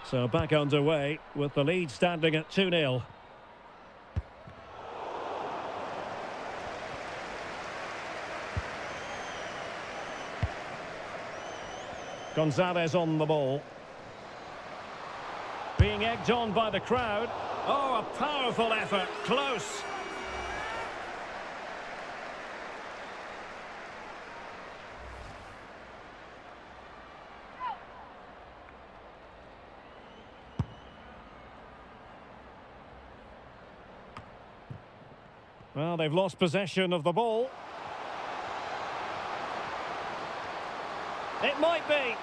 So back underway with the lead standing at 2-0. Gonzalez on the ball. Being egged on by the crowd. Oh, a powerful effort. Close. Well, they've lost possession of the ball. It might be.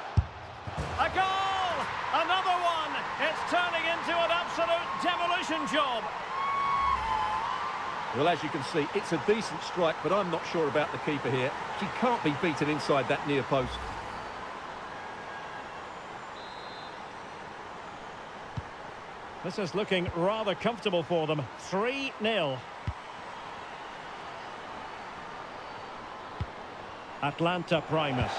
A goal! Another one! It's turning into an absolute demolition job. Well, as you can see, it's a decent strike, but I'm not sure about the keeper here. She can't be beaten inside that near post. This is looking rather comfortable for them. 3-0. Atlanta Primus.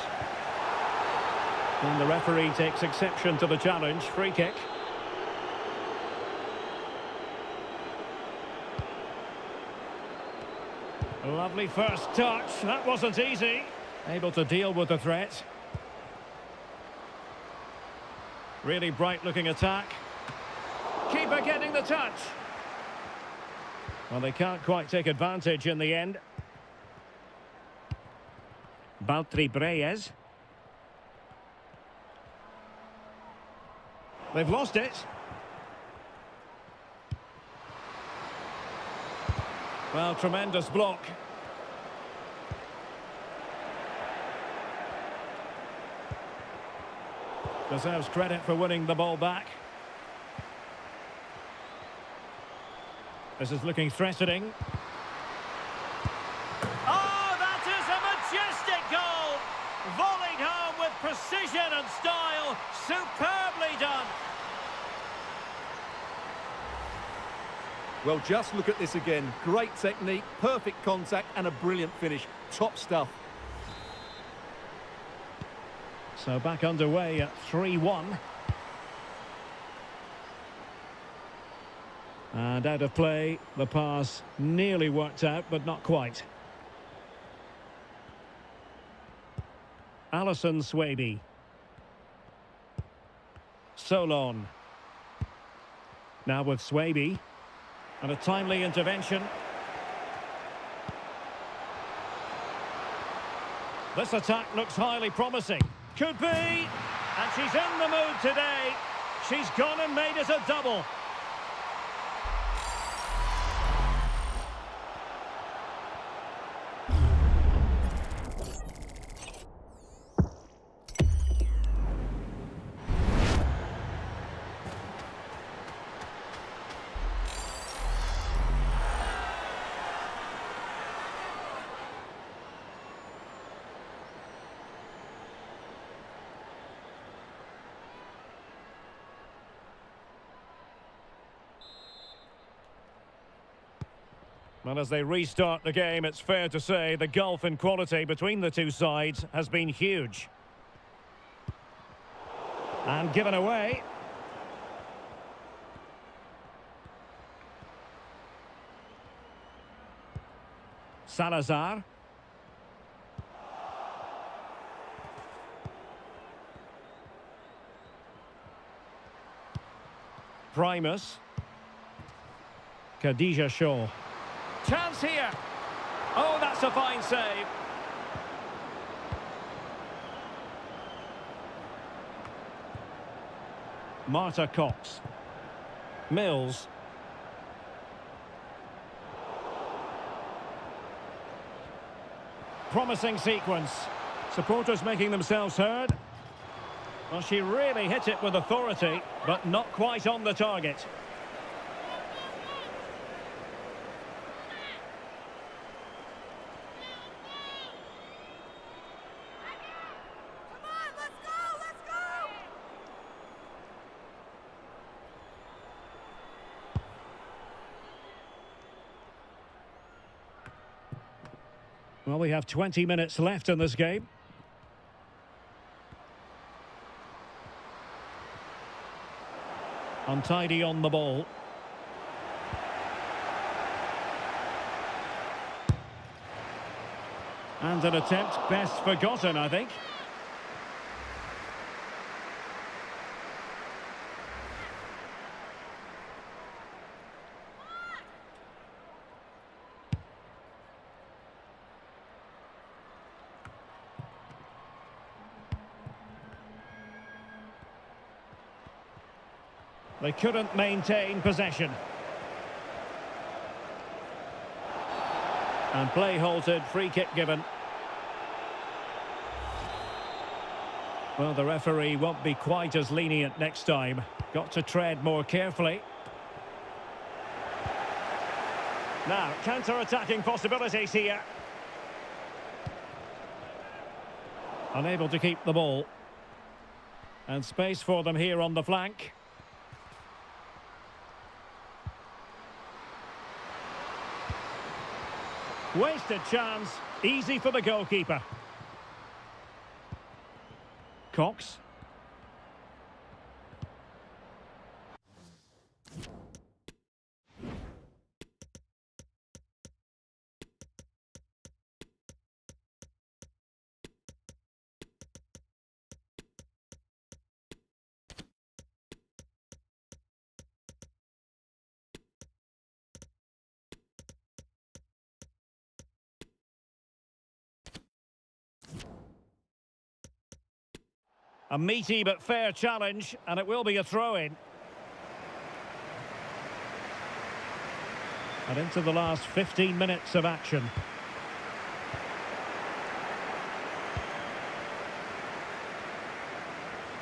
And the referee takes exception to the challenge. Free kick. Lovely first touch. That wasn't easy. Able to deal with the threat. Really bright looking attack. Keeper getting the touch. Well, they can't quite take advantage in the end. Baltri Breez. They've lost it. Well, tremendous block. Deserves credit for winning the ball back. This is looking threatening. Oh, that is a majestic goal! Volleyed home with precision and style. Superbly done. Well, just look at this again. Great technique, perfect contact, and a brilliant finish. Top stuff. So back underway at 3-1. And out of play, the pass nearly worked out, but not quite. Alison Swaby. Solon. Now with Swaby. And a timely intervention. This attack looks highly promising. Could be. And she's in the mood today. She's gone and made it a double. Well, as they restart the game, it's fair to say the gulf in quality between the two sides has been huge. And given away. Salazar. Primus. Khadija Shaw. Chance here. Oh, that's a fine save. Marta Cox. Mills. Promising sequence. Supporters making themselves heard. Well, she really hit it with authority, but not quite on the target. Well, we have 20 minutes left in this game. Untidy on the ball. And an attempt best forgotten, I think. They couldn't maintain possession. And play halted, free kick given. Well, the referee won't be quite as lenient next time. Got to tread more carefully. Now, counter-attacking possibilities here. Unable to keep the ball. And space for them here on the flank. Wasted chance, easy for the goalkeeper. Cox. A meaty but fair challenge, and it will be a throw-in. And into the last 15 minutes of action.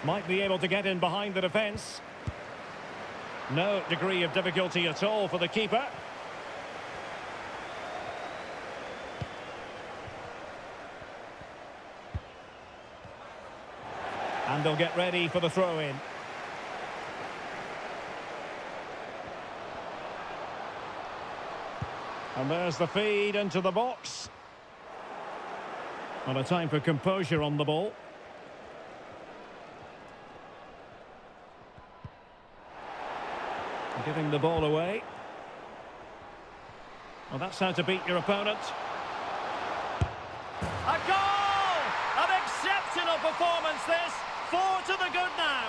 Might be able to get in behind the defence. No degree of difficulty at all for the keeper. And they'll get ready for the throw-in. And there's the feed into the box. And a time for composure on the ball. Giving the ball away. Well, that's how to beat your opponent. A goal! An exceptional performance, this. 4 to the good now.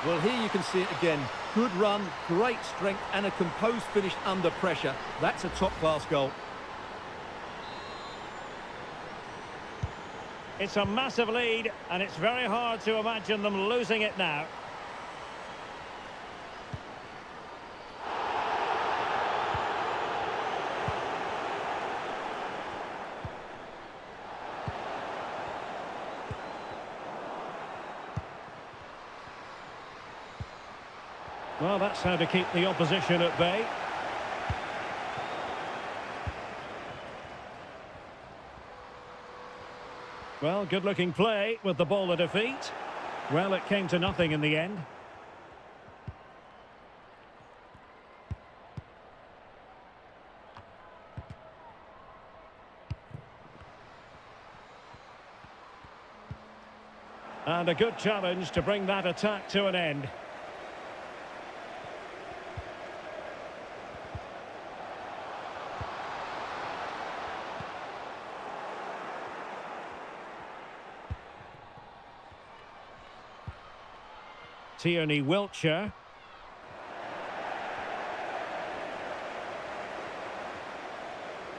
Well, here you can see it again. Good run, great strength, and a composed finish under pressure. That's a top-class goal. It's a massive lead, and it's very hard to imagine them losing it now. Well, that's how to keep the opposition at bay. Well, good-looking play with the ball at her feet. Well, it came to nothing in the end. And a good challenge to bring that attack to an end. Tierney Wiltshire.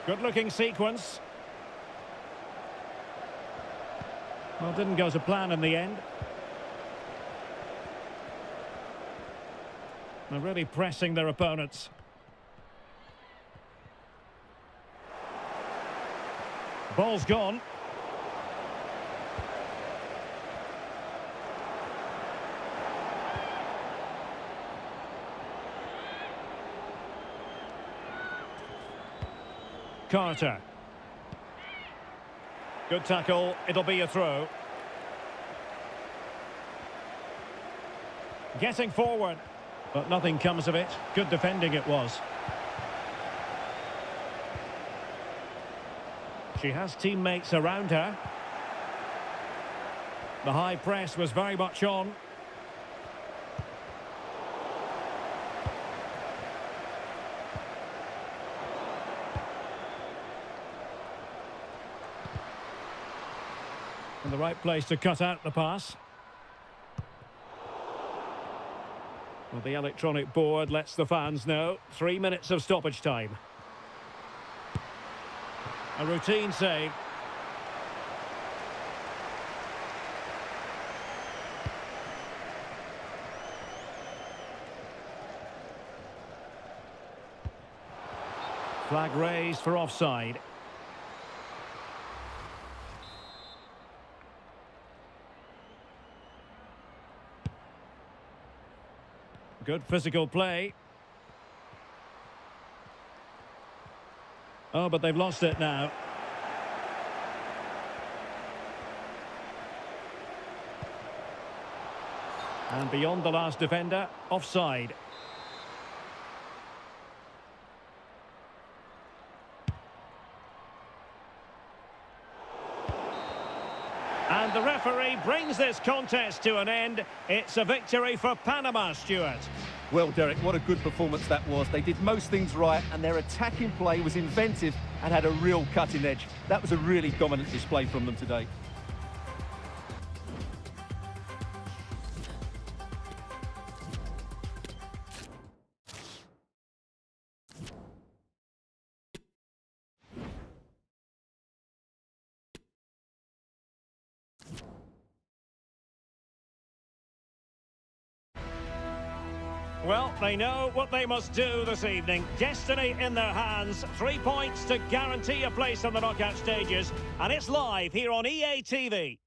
Good-looking sequence. Well, didn't go to plan in the end. They're really pressing their opponents. Ball's gone. Carter. Good tackle, it'll be a throw. Getting forward, but nothing comes of it. Good defending it was. She has teammates around her. The high press was very much on. In the right place to cut out the pass. Well, the electronic board lets the fans know. 3 minutes of stoppage time. A routine save. Flag raised for offside. Good physical play. Oh, but they've lost it now. And beyond the last defender, offside. And the referee brings this contest to an end. It's a victory for Panama, Stuart. Well, Derek, what a good performance that was. They did most things right, and their attacking play was inventive and had a real cutting edge. That was a really dominant display from them today. Well, they know what they must do this evening. Destiny in their hands. 3 points to guarantee a place on the knockout stages. And it's live here on EA TV.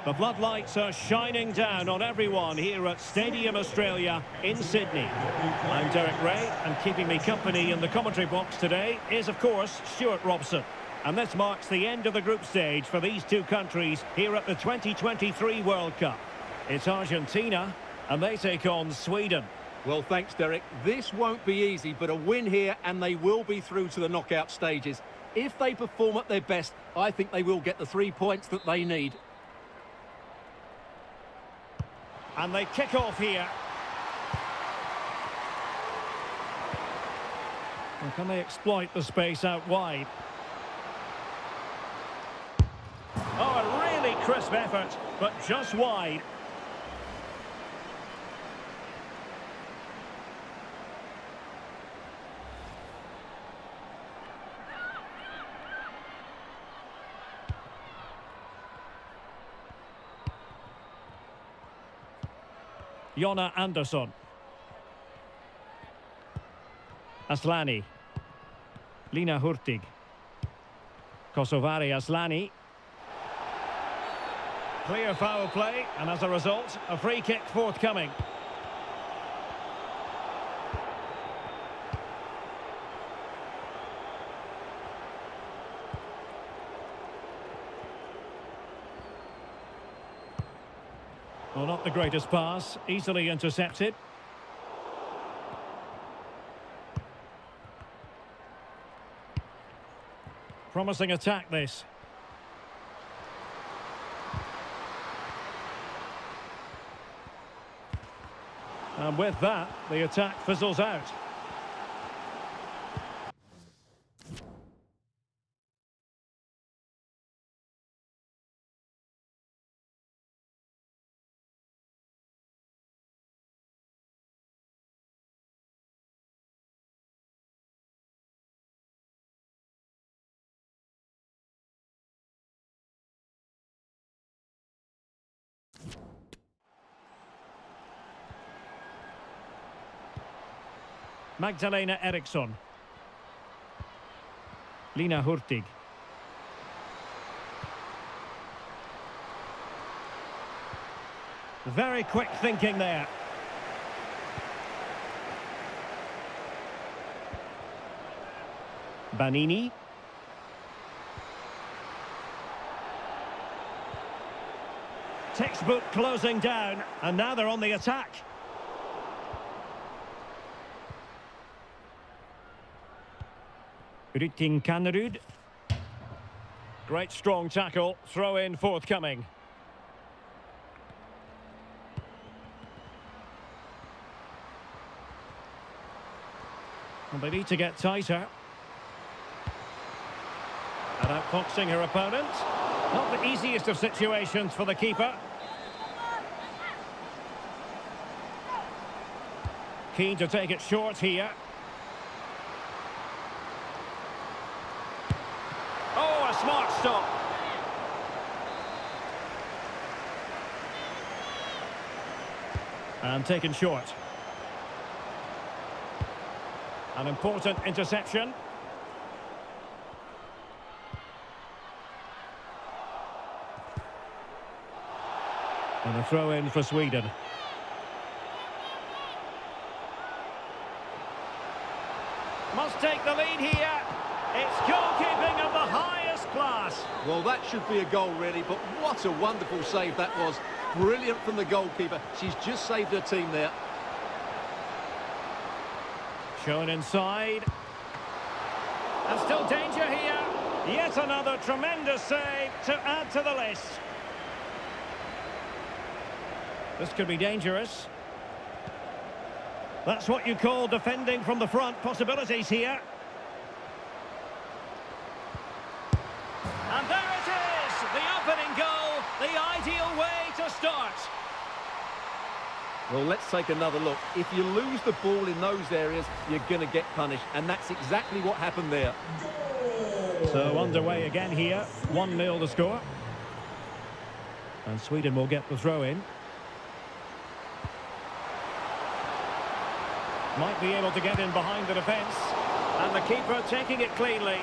The floodlights are shining down on everyone here at Stadium Australia in Sydney. I'm Derek Ray, and keeping me company in the commentary box today is, of course, Stuart Robson. And this marks the end of the group stage for these two countries here at the 2023 World Cup. It's Argentina, and they take on Sweden. Well, thanks, Derek. This won't be easy, but a win here, and they will be through to the knockout stages. If they perform at their best, I think they will get the 3 points that they need. And they kick off here. Well, can they exploit the space out wide? Oh, a really crisp effort, but just wide. Jonna Andersson. Aslani. Lina Hurtig. Kosovari Aslani. Clear foul play, and as a result, a free kick forthcoming. Well, not the greatest pass, easily intercepted. Promising attack, this. And with that, the attack fizzles out. Magdalena Eriksson. Lina Hurtig. Very quick thinking there. Banini. Textbook closing down, and now they're on the attack. Rytting Kanerud. Great strong tackle, throw in forthcoming. And they need to get tighter. And outfoxing her opponent. Not the easiest of situations for the keeper. Keen to take it short here. Oh, a smart stop. And taken short. An important interception. And a throw in for Sweden. Must take the lead here. It's goalkeeping of the highest class. Well, that should be a goal, really, but what a wonderful save that was. Brilliant from the goalkeeper. She's just saved her team there. Shown inside. And still danger here. Yet another tremendous save to add to the list. This could be dangerous. That's what you call defending from the front. Possibilities here. And there it is! The opening goal, the ideal way to start. Well, let's take another look. If you lose the ball in those areas, you're going to get punished. And that's exactly what happened there. So underway again here. 1-0 the score. And Sweden will get the throw in. Might be able to get in behind the defence. And the keeper taking it cleanly.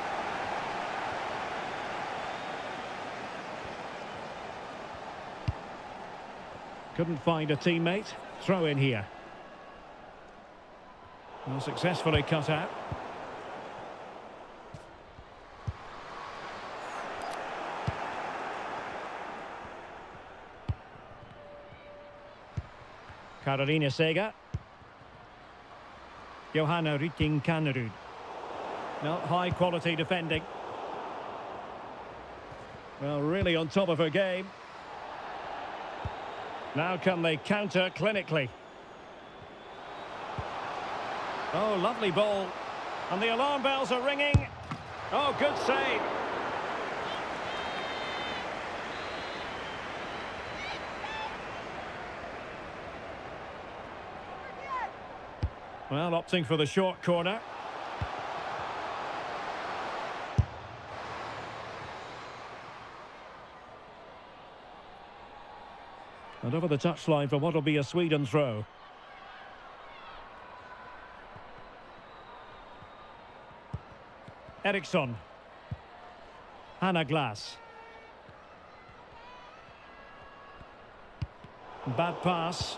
Couldn't find a teammate. Throw in here. Well, successfully cut out. Carolina Sega. Johanna Rytting Kanerud. No, high quality defending. Well, really on top of her game. Now can they counter clinically? Oh, lovely ball. And the alarm bells are ringing. Oh, good save. Well, opting for the short corner. And over the touchline for what will be a Sweden throw. Eriksson. Hannah Glass. Bad pass.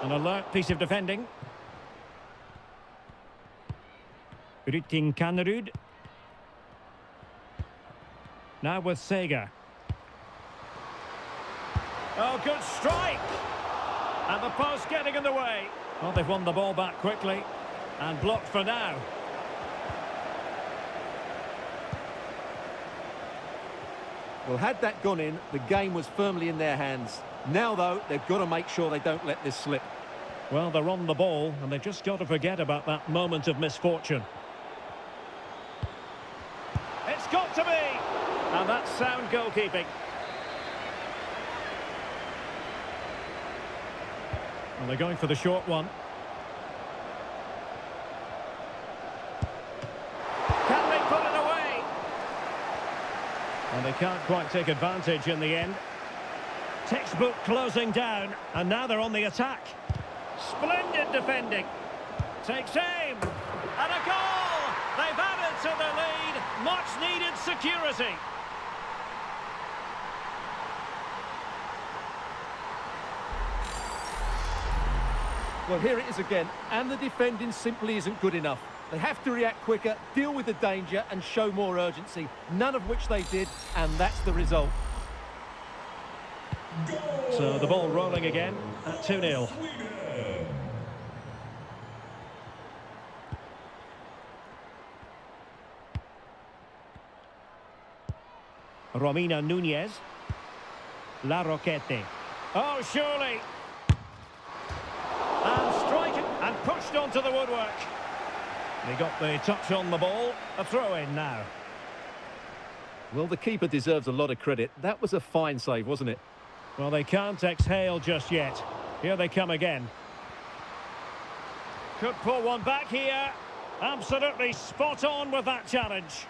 An alert piece of defending. Rytting Kanerud. Now with Sega. Oh, good strike! And the post getting in the way. Well, they've won the ball back quickly. And blocked for now. Well, had that gone in, the game was firmly in their hands. Now, though, they've got to make sure they don't let this slip. Well, they're on the ball, and they've just got to forget about that moment of misfortune. It's got to be! And that's sound goalkeeping. And they're going for the short one. Can they put it away? And they can't quite take advantage in the end. Textbook closing down, and now they're on the attack. Splendid defending. Takes aim. And a goal! They've added to the lead. Much needed security. Well, here it is again, and the defending simply isn't good enough. They have to react quicker, deal with the danger and show more urgency, none of which they did, and that's the result. So the ball rolling again at 2-0. Romina Nunez. La Roquette. Oh, surely. And striking and pushed onto the woodwork. They got the touch on the ball. A throw-in now. Well, the keeper deserves a lot of credit. That was a fine save, wasn't it? Well, they can't exhale just yet. Here they come again. Could pull one back here. Absolutely spot on with that challenge.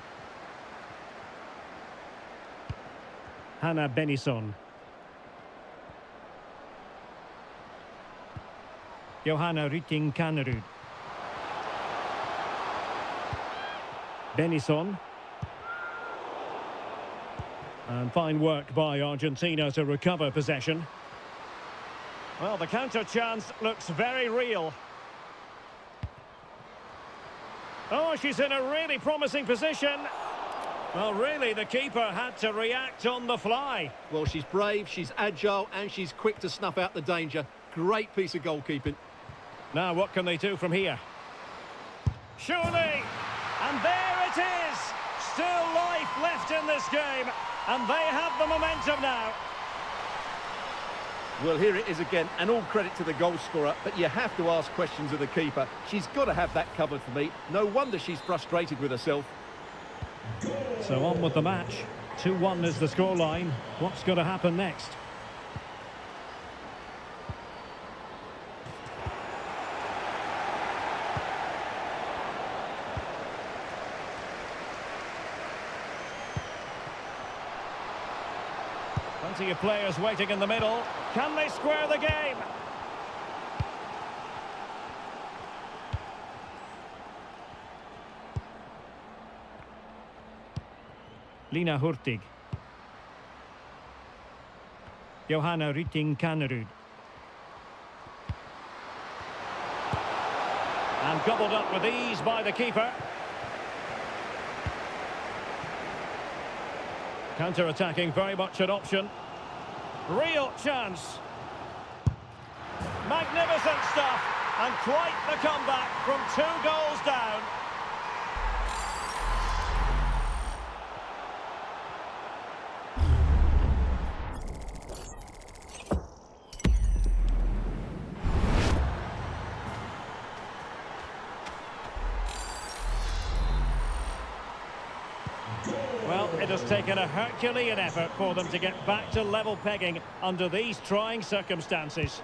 Hannah Benison. Johanna Rytting-Kanerud. Benison. And fine work by Argentina to recover possession. Well, the counter chance looks very real. Oh, she's in a really promising position. Well, really, the keeper had to react on the fly. Well, she's brave, she's agile, and she's quick to snuff out the danger. Great piece of goalkeeping. Now, what can they do from here? Surely! And there it is! Still life left in this game, and they have the momentum now. Well, here it is again, and all credit to the goal scorer, but you have to ask questions of the keeper. She's got to have that covered for me. No wonder she's frustrated with herself. So on with the match. 2-1 is the scoreline. What's going to happen next? Plenty of players waiting in the middle. Can they square the game? Lina Hurtig. Johanna Rytting-Kanerud. And gobbled up with ease by the keeper. Counter-attacking very much an option. Real chance. Magnificent stuff. And quite the comeback from 2 goals down. Well, it has taken a Herculean effort for them to get back to level pegging under these trying circumstances.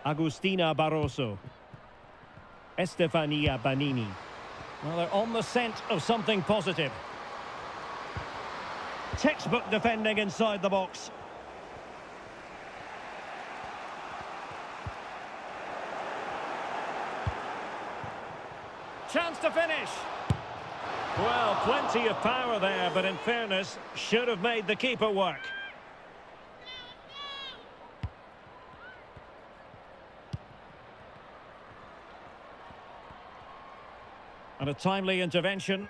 Agustina Barroso. Estefania Banini. Well, they're on the scent of something positive. Textbook defending inside the box. Chance to finish. Well, plenty of power there, but in fairness, should have made the keeper work. And a timely intervention.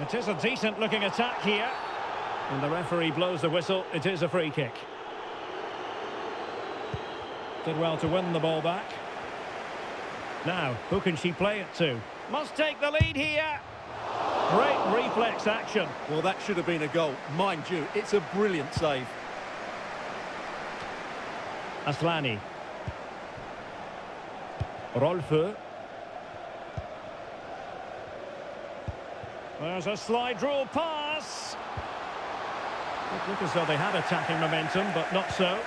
It is a decent-looking attack here. And the referee blows the whistle. It is a free kick. Did well to win the ball back. Now, who can she play it to? Must take the lead here. Great reflex action. Well, that should have been a goal. Mind you, it's a brilliant save. Aslani. Rolfö. There's a slide rule pass. It looked as though they had attacking momentum, but not so.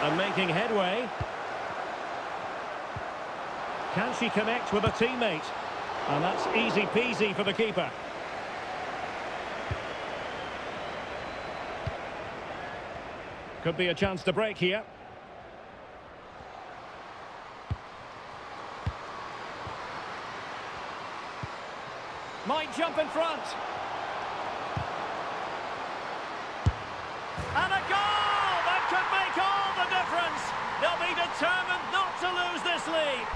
And making headway. Can she connect with a teammate? And that's easy peasy for the keeper. Could be a chance to break here. Might jump in front. And a goal that could make all the difference. They'll be determined not to lose this lead.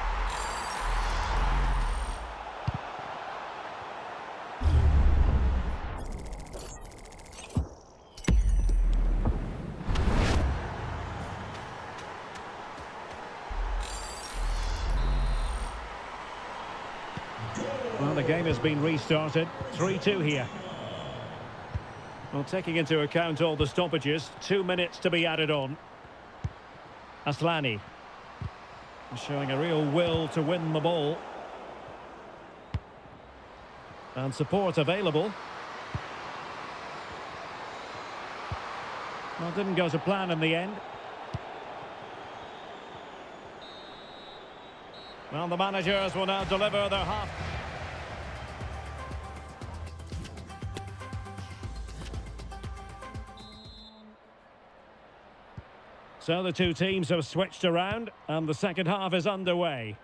Well, the game has been restarted. 3-2 here. Well, taking into account all the stoppages, 2 minutes to be added on. Aslani showing a real will to win the ball. And support available. Well, didn't go to plan in the end. Well, the managers will now deliver their half. So the two teams have switched around and the second half is underway.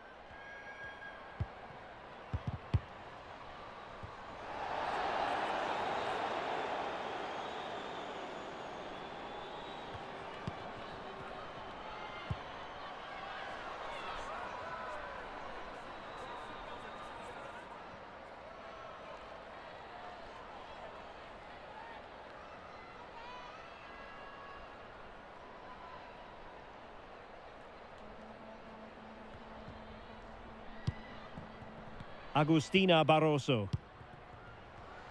Agustina Barroso.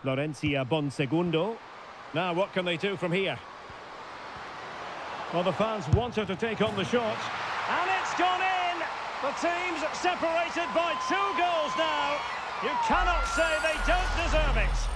Florencia Bonsegundo. Now what can they do from here? Well, the fans want her to take on the shot. And it's gone in! The team's separated by 2 goals now. You cannot say they don't deserve it.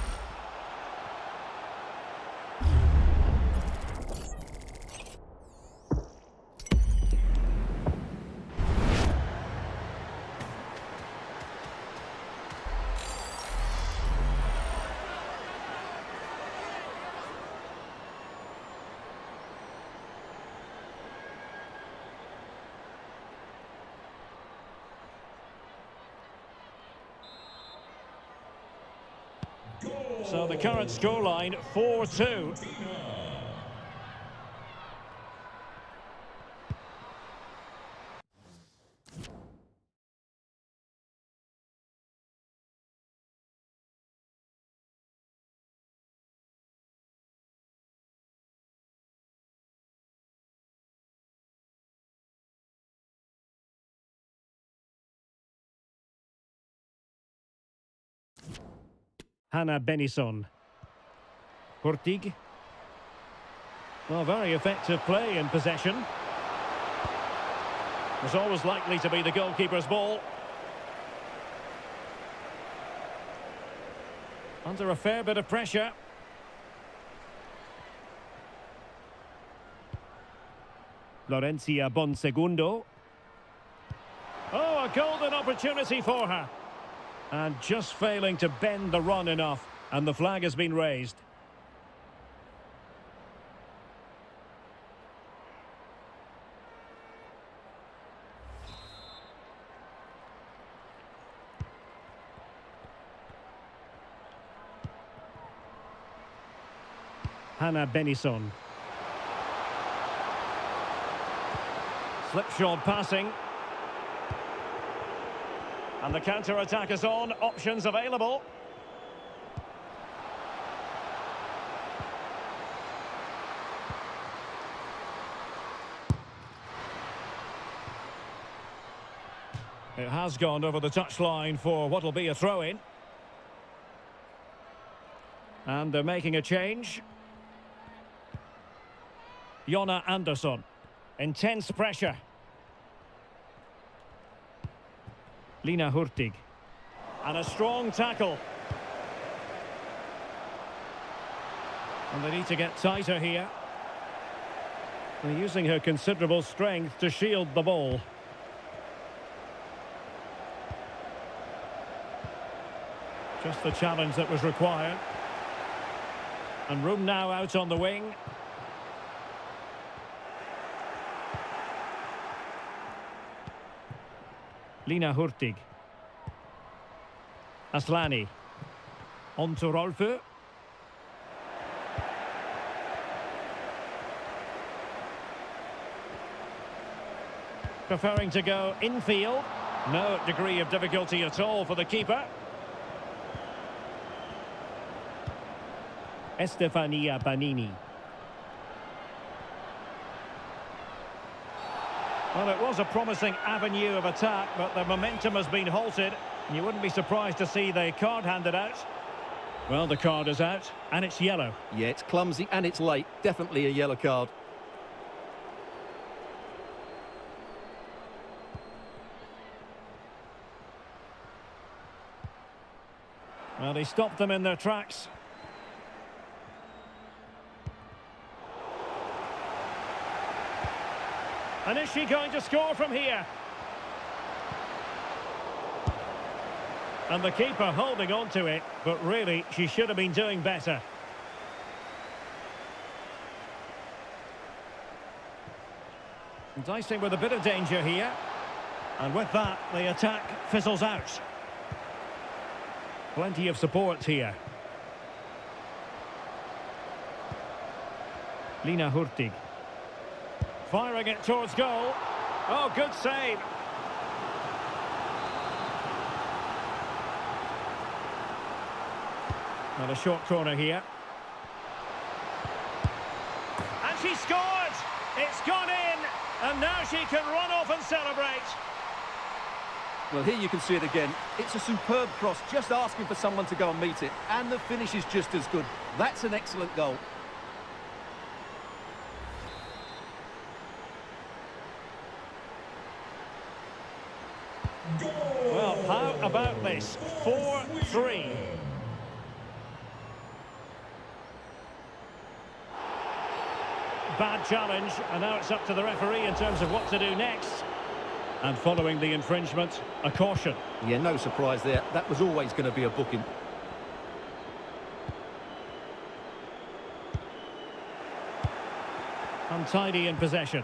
So the current scoreline, 4-2. Hannah Benison. Hurtig. Well, very effective play in possession. Was always likely to be the goalkeeper's ball. Under a fair bit of pressure. Florencia Bonsegundo. Oh, a golden opportunity for her. And just failing to bend the run enough. And the flag has been raised. Hannah Benison. Slipshod passing. And the counter-attack is on. Options available. It has gone over the touchline for what will be a throw-in. And they're making a change. Jonna Andersson. Intense pressure. Lina Hurtig. And a strong tackle. And they need to get tighter here. They're using her considerable strength to shield the ball. Just the challenge that was required. And room now out on the wing. Lina Hurtig. Aslani. On to Rolfö. Preferring to go infield. No degree of difficulty at all for the keeper. Estefania Banini. Well, it was a promising avenue of attack, but the momentum has been halted. You wouldn't be surprised to see the card handed out. Well, the card is out, and it's yellow. Yeah, it's clumsy and it's late. Definitely a yellow card. Well, he stopped them in their tracks. And is she going to score from here? And the keeper holding on to it, but really, she should have been doing better. Dicing with a bit of danger here. And with that, the attack fizzles out. Plenty of support here. Lina Hurtig. Firing it towards goal. Oh, good save. Now a short corner here. And she scored! It's gone in! And now she can run off and celebrate. Well, here you can see it again. It's a superb cross, just asking for someone to go and meet it. And the finish is just as good. That's an excellent goal. Well, how about this? 4-3. Bad challenge, and now it's up to the referee in terms of what to do next. And following the infringement, a caution. Yeah, no surprise there. That was always going to be a booking. Untidy in possession.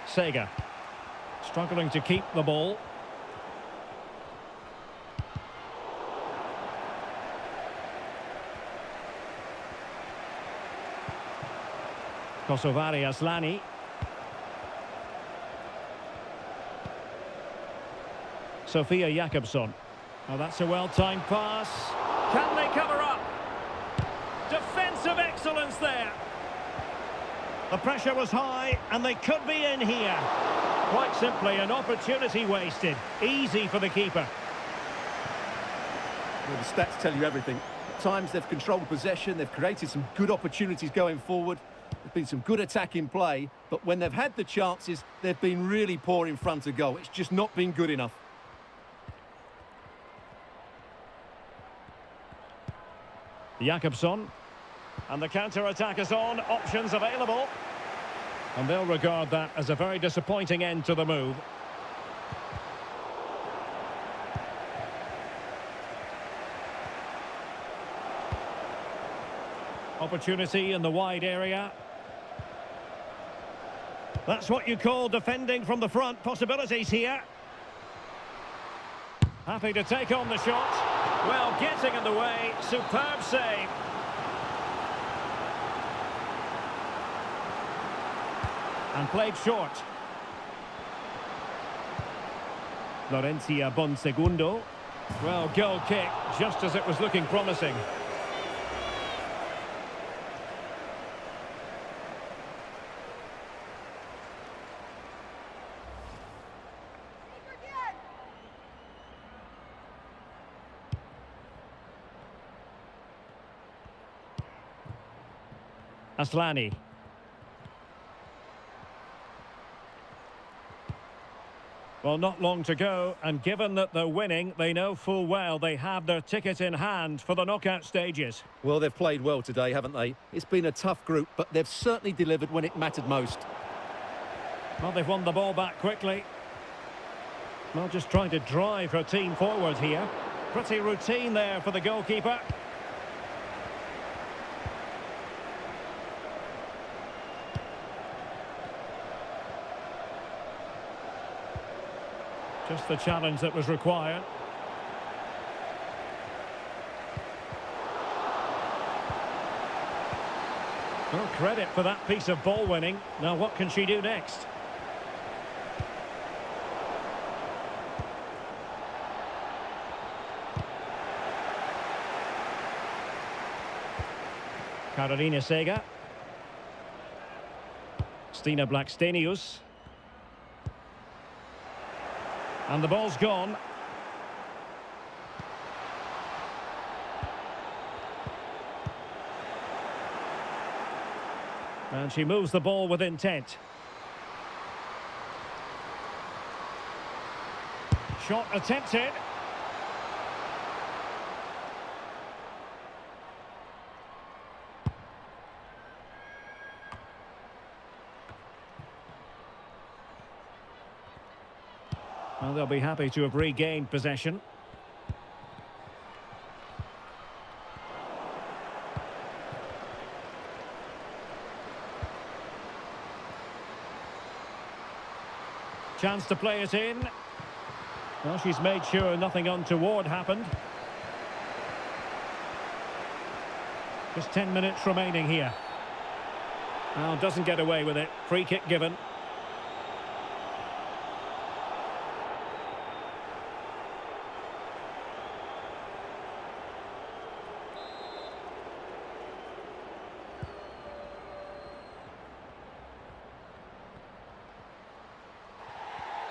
Sega. Struggling to keep the ball. Kosovari Aslani. Sofia Jakobsson. Oh, that's a well-timed pass. Can they cover up? Defensive excellence there. The pressure was high, and they could be in here. Quite simply, an opportunity wasted. Easy for the keeper. Well, the stats tell you everything. At times they've controlled possession, they've created some good opportunities going forward. There's been some good attacking play, but when they've had the chances, they've been really poor in front of goal. It's just not been good enough. Jakobsson. And the counter-attack is on. Options available. And they'll regard that as a very disappointing end to the move. Opportunity in the wide area. That's what you call defending from the front. Possibilities here. Happy to take on the shot. Well, getting in the way. Superb save. And played short. Florencia Bonsegundo. Well, goal kick, just as it was looking promising. Aslani. Well, not long to go, and given that they're winning, they know full well they have their ticket in hand for the knockout stages. Well, they've played well today, haven't they? It's been a tough group, but they've certainly delivered when it mattered most. Well, they've won the ball back quickly. Well, just trying to drive her team forward here. Pretty routine there for the goalkeeper. Just the challenge that was required. Well, credit for that piece of ball winning. Now what can she do next? Carolina Sega. Stina Blackstenius. And the ball's gone. And she moves the ball with intent. Shot attempted. Well, they'll be happy to have regained possession. Chance to play it in. Well, she's made sure nothing untoward happened. Just 10 minutes remaining here. Well, doesn't get away with it. Free kick given.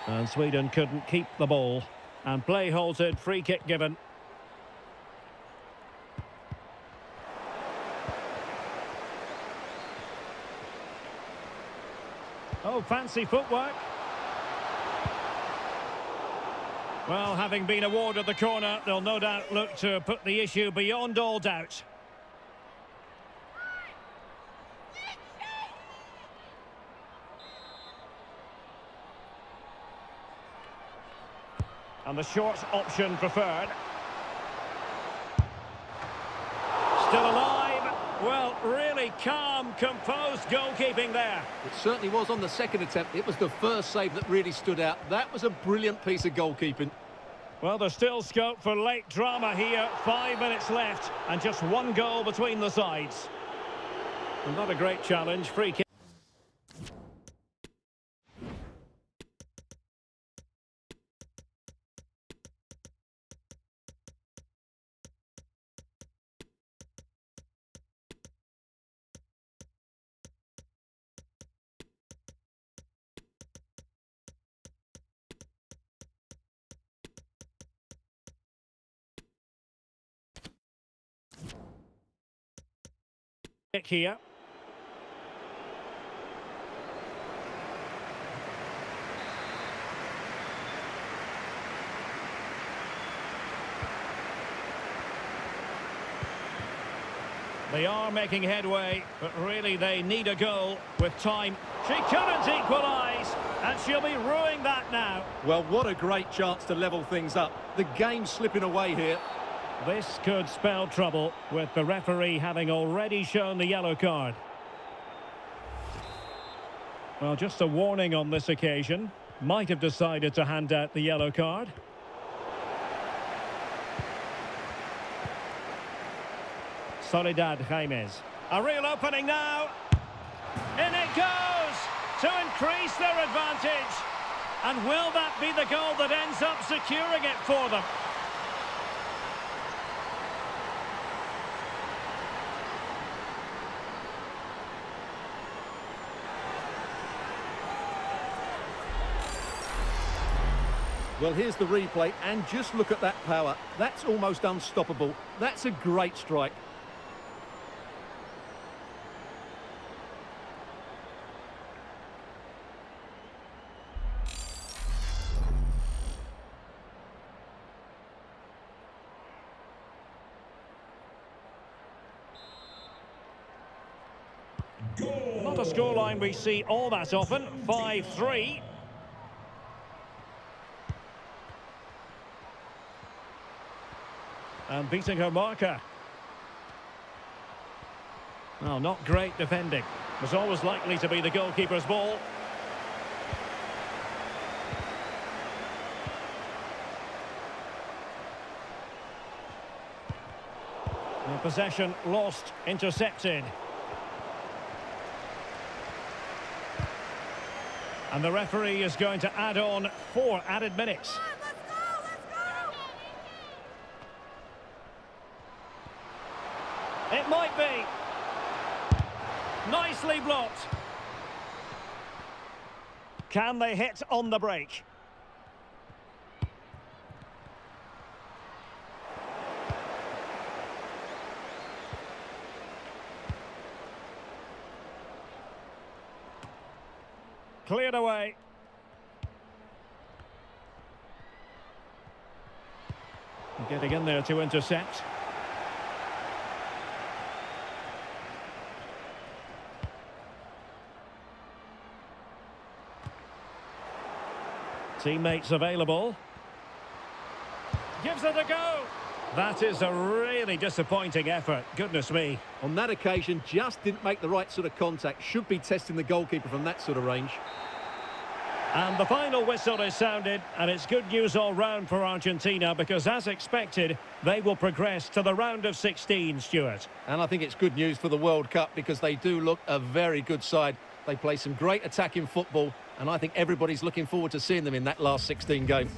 And Sweden couldn't keep the ball. And play halted, free kick given. Oh, fancy footwork. Well, having been awarded the corner, they'll no doubt look to put the issue beyond all doubt. And the short option preferred. Still alive. Well, really calm, composed goalkeeping there. It certainly was on the second attempt. It was the first save that really stood out. That was a brilliant piece of goalkeeping. Well, there's still scope for late drama here. 5 minutes left and just one goal between the sides. Not a great challenge. Free kick. Here. They are making headway, but really they need a goal with time. She couldn't equalise, and she'll be ruining that now. Well, what a great chance to level things up. The game's slipping away here. This could spell trouble, with the referee having already shown the yellow card. Well, just a warning on this occasion. Might have decided to hand out the yellow card. Soledad James. A real opening now. In it goes to increase their advantage. And will that be the goal that ends up securing it for them? Well, here's the replay, and just look at that power. That's almost unstoppable. That's a great strike. Not a scoreline we see all that often. 5-3. And beating her marker. Well, not great defending. Was always likely to be the goalkeeper's ball. Possession lost, intercepted. And the referee is going to add on 4 added minutes. It might be. Nicely blocked. Can they hit on the break? Cleared away. Getting in there to intercept. Teammates available. Gives it a go. That is a really disappointing effort. Goodness me. On that occasion, just didn't make the right sort of contact. Should be testing the goalkeeper from that sort of range. And the final whistle is sounded, and it's good news all round for Argentina because, as expected, they will progress to the round of 16, Stuart. And I think it's good news for the World Cup because they do look a very good side. They play some great attacking football, and I think everybody's looking forward to seeing them in that last 16 game.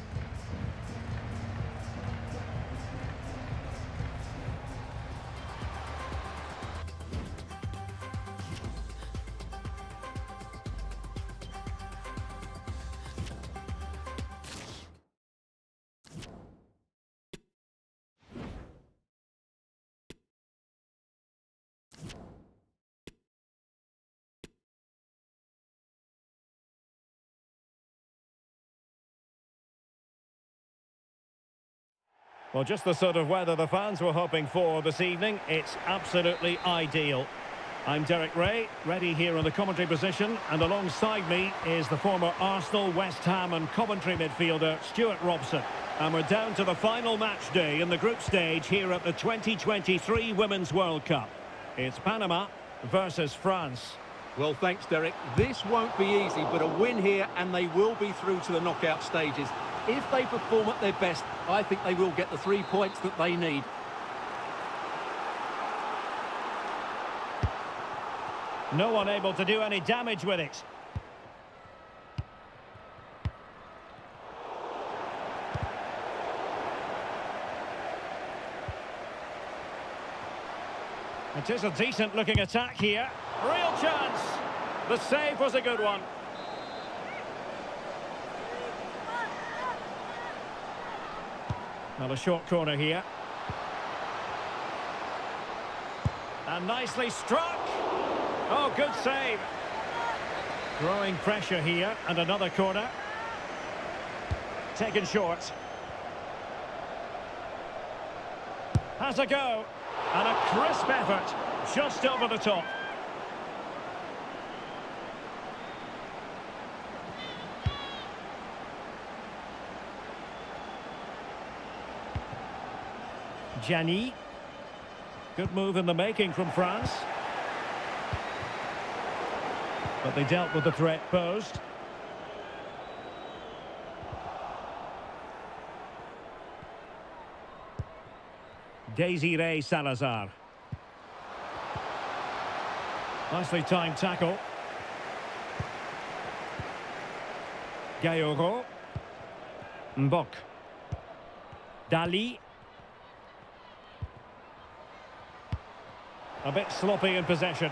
Well, just the sort of weather the fans were hoping for this evening. It's absolutely ideal. I'm Derek Ray, ready here in the commentary position, and alongside me is the former Arsenal, West Ham and Coventry midfielder Stuart Robson. And we're down to the final match day in the group stage here at the 2023 Women's World Cup. It's Panama versus France. Well, thanks, Derek. This won't be easy, but a win here and they will be through to the knockout stages. If they perform at their best, I think they will get the 3 points that they need. No one able to do any damage with it. It is a decent-looking attack here. Real chance. The save was a good one. Well, a short corner here. And nicely struck. Oh, good save. Growing pressure here, and another corner. Taken short. Has a go. And a crisp effort. Just over the top. Gianni. Good move in the making from France. But they dealt with the threat posed. Desiree Salazar. Nicely timed tackle. Gayogo. Mbok. Dali. A bit sloppy in possession.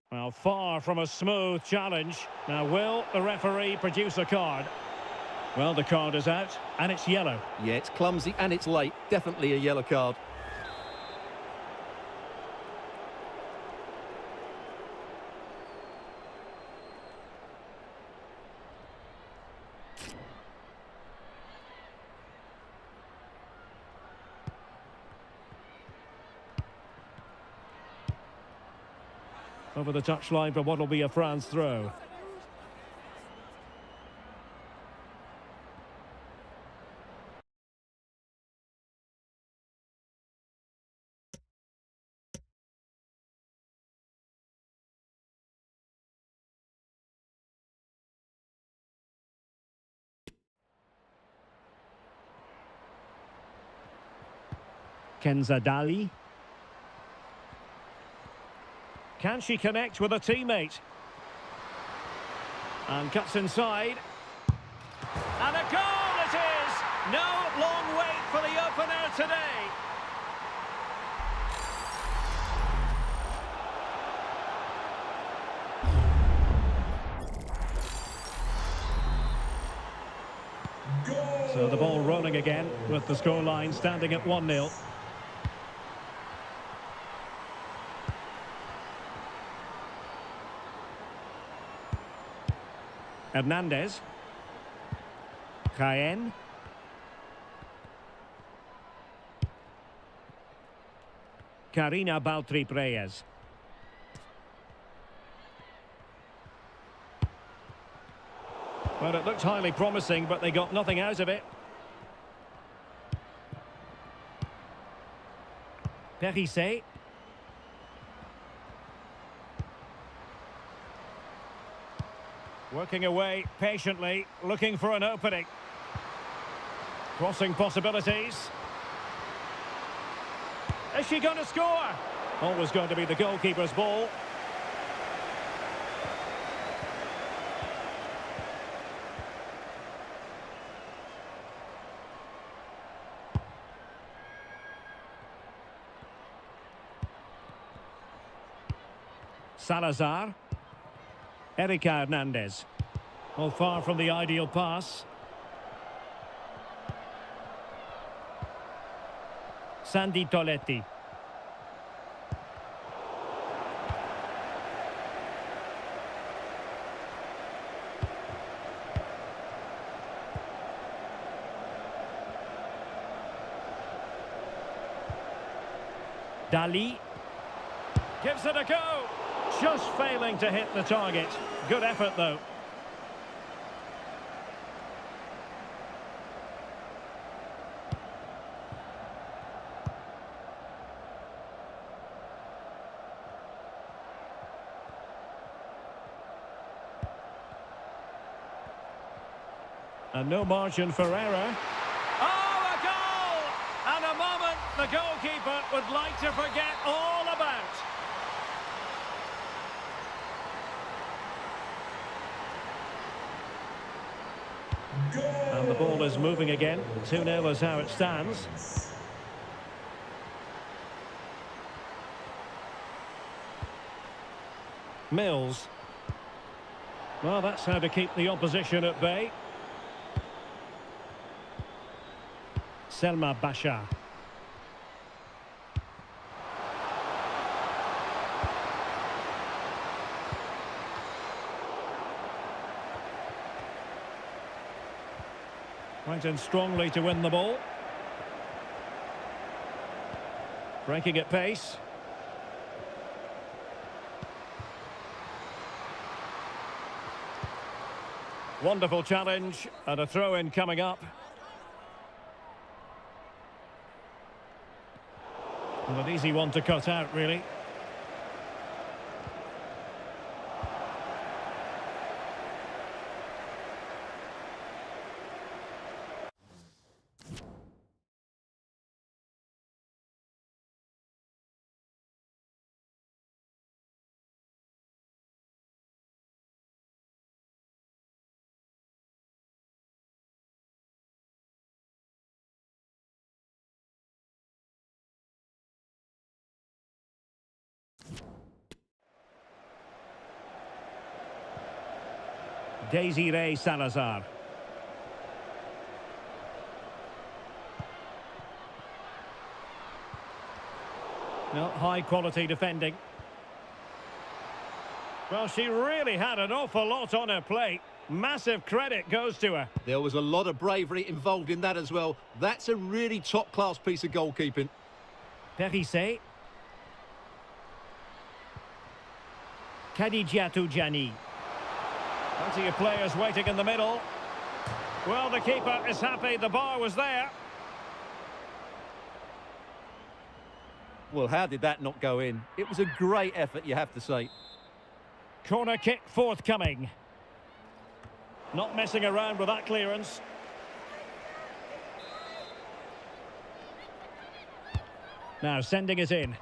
Well, far from a smooth challenge. Now, will the referee produce a card? Well, the card is out, and it's yellow. Yeah, it's clumsy and it's late. Definitely a yellow card. Over the touchline for what will be a France throw. Kenzadali. Can she connect with a teammate? And cuts inside. And a goal it is! No long wait for the opener today. So the ball rolling again with the scoreline standing at 1-0. Hernandez. Jaén. Karina Baltri-Reyes. Well, it looked highly promising, but they got nothing out of it. Perissé. Working away patiently, looking for an opening. Crossing possibilities. Is she going to score? Always going to be the goalkeeper's ball. Salazar. Erika Hernandez. Well, far from the ideal pass. Sandy Toletti. Dali. Gives it a go. Just failing to hit the target. Good effort, though. And no margin for error. Oh, a goal! And a moment the goalkeeper would like to forget all about. And the ball is moving again. 2-0 is how it stands. Mills. Well, that's how to keep the opposition at bay. Selma Bashar. Went in strongly to win the ball. Breaking at pace. Wonderful challenge and a throw-in coming up. Well, an easy one to cut out, really. Desiree Salazar. No, high quality defending. Well, she really had an awful lot on her plate. Massive credit goes to her. There was a lot of bravery involved in that as well. That's a really top-class piece of goalkeeping. Perissé. Khadijatou Jani. Plenty of players waiting in the middle. Well, the keeper is happy the bar was there. Well, how did that not go in? It was a great effort, you have to say. Corner kick forthcoming. Not messing around with that clearance. Now sending it in.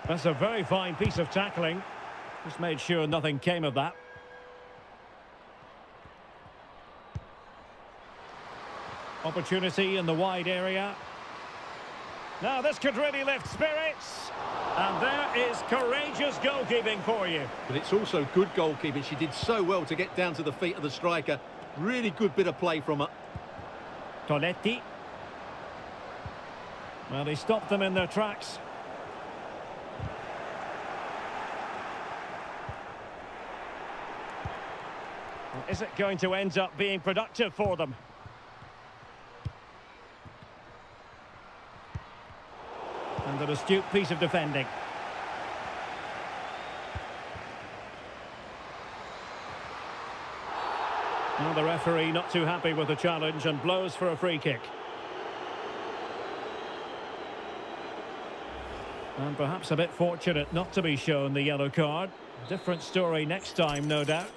That's a very fine piece of tackling. Just made sure nothing came of that. Opportunity in the wide area. Now this could really lift spirits. And there is courageous goalkeeping for you. But it's also good goalkeeping. She did so well to get down to the feet of the striker. Really good bit of play from her. Toletti. Well, they stopped them in their tracks. Is it going to end up being productive for them? And an astute piece of defending. Well, the referee not too happy with the challenge and blows for a free kick. And perhaps a bit fortunate not to be shown the yellow card. Different story next time, no doubt.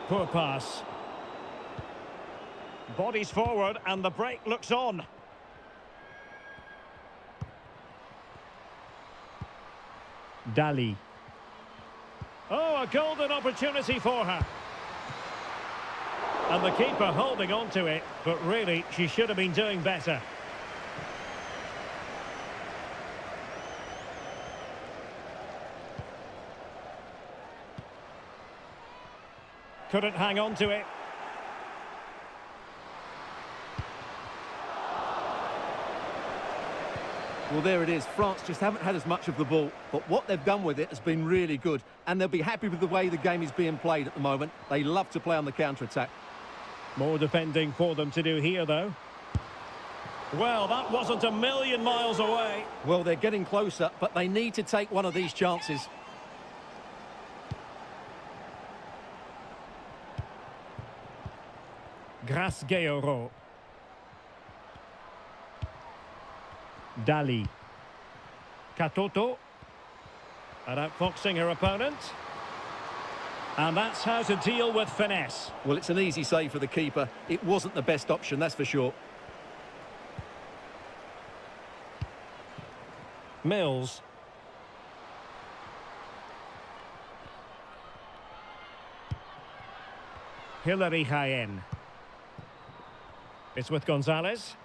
Poor pass. Bodies forward and the break looks on. Dali. Oh, a golden opportunity for her. And the keeper holding on to it, but really she should have been doing better. Couldn't hang on to it. Well, there it is. France just haven't had as much of the ball, but what they've done with it has been really good, and they'll be happy with the way the game is being played at the moment. They love to play on the counter-attack. More defending for them to do here, though. Well, that wasn't a million miles away. Well, they're getting closer, but they need to take one of these chances. Grasgeoro. Dali. Katoto. And outfoxing her opponent. And that's how to deal with finesse. Well, it's an easy save for the keeper. It wasn't the best option, that's for sure. Mills. Hilary Jaén. It's with Gonzalez.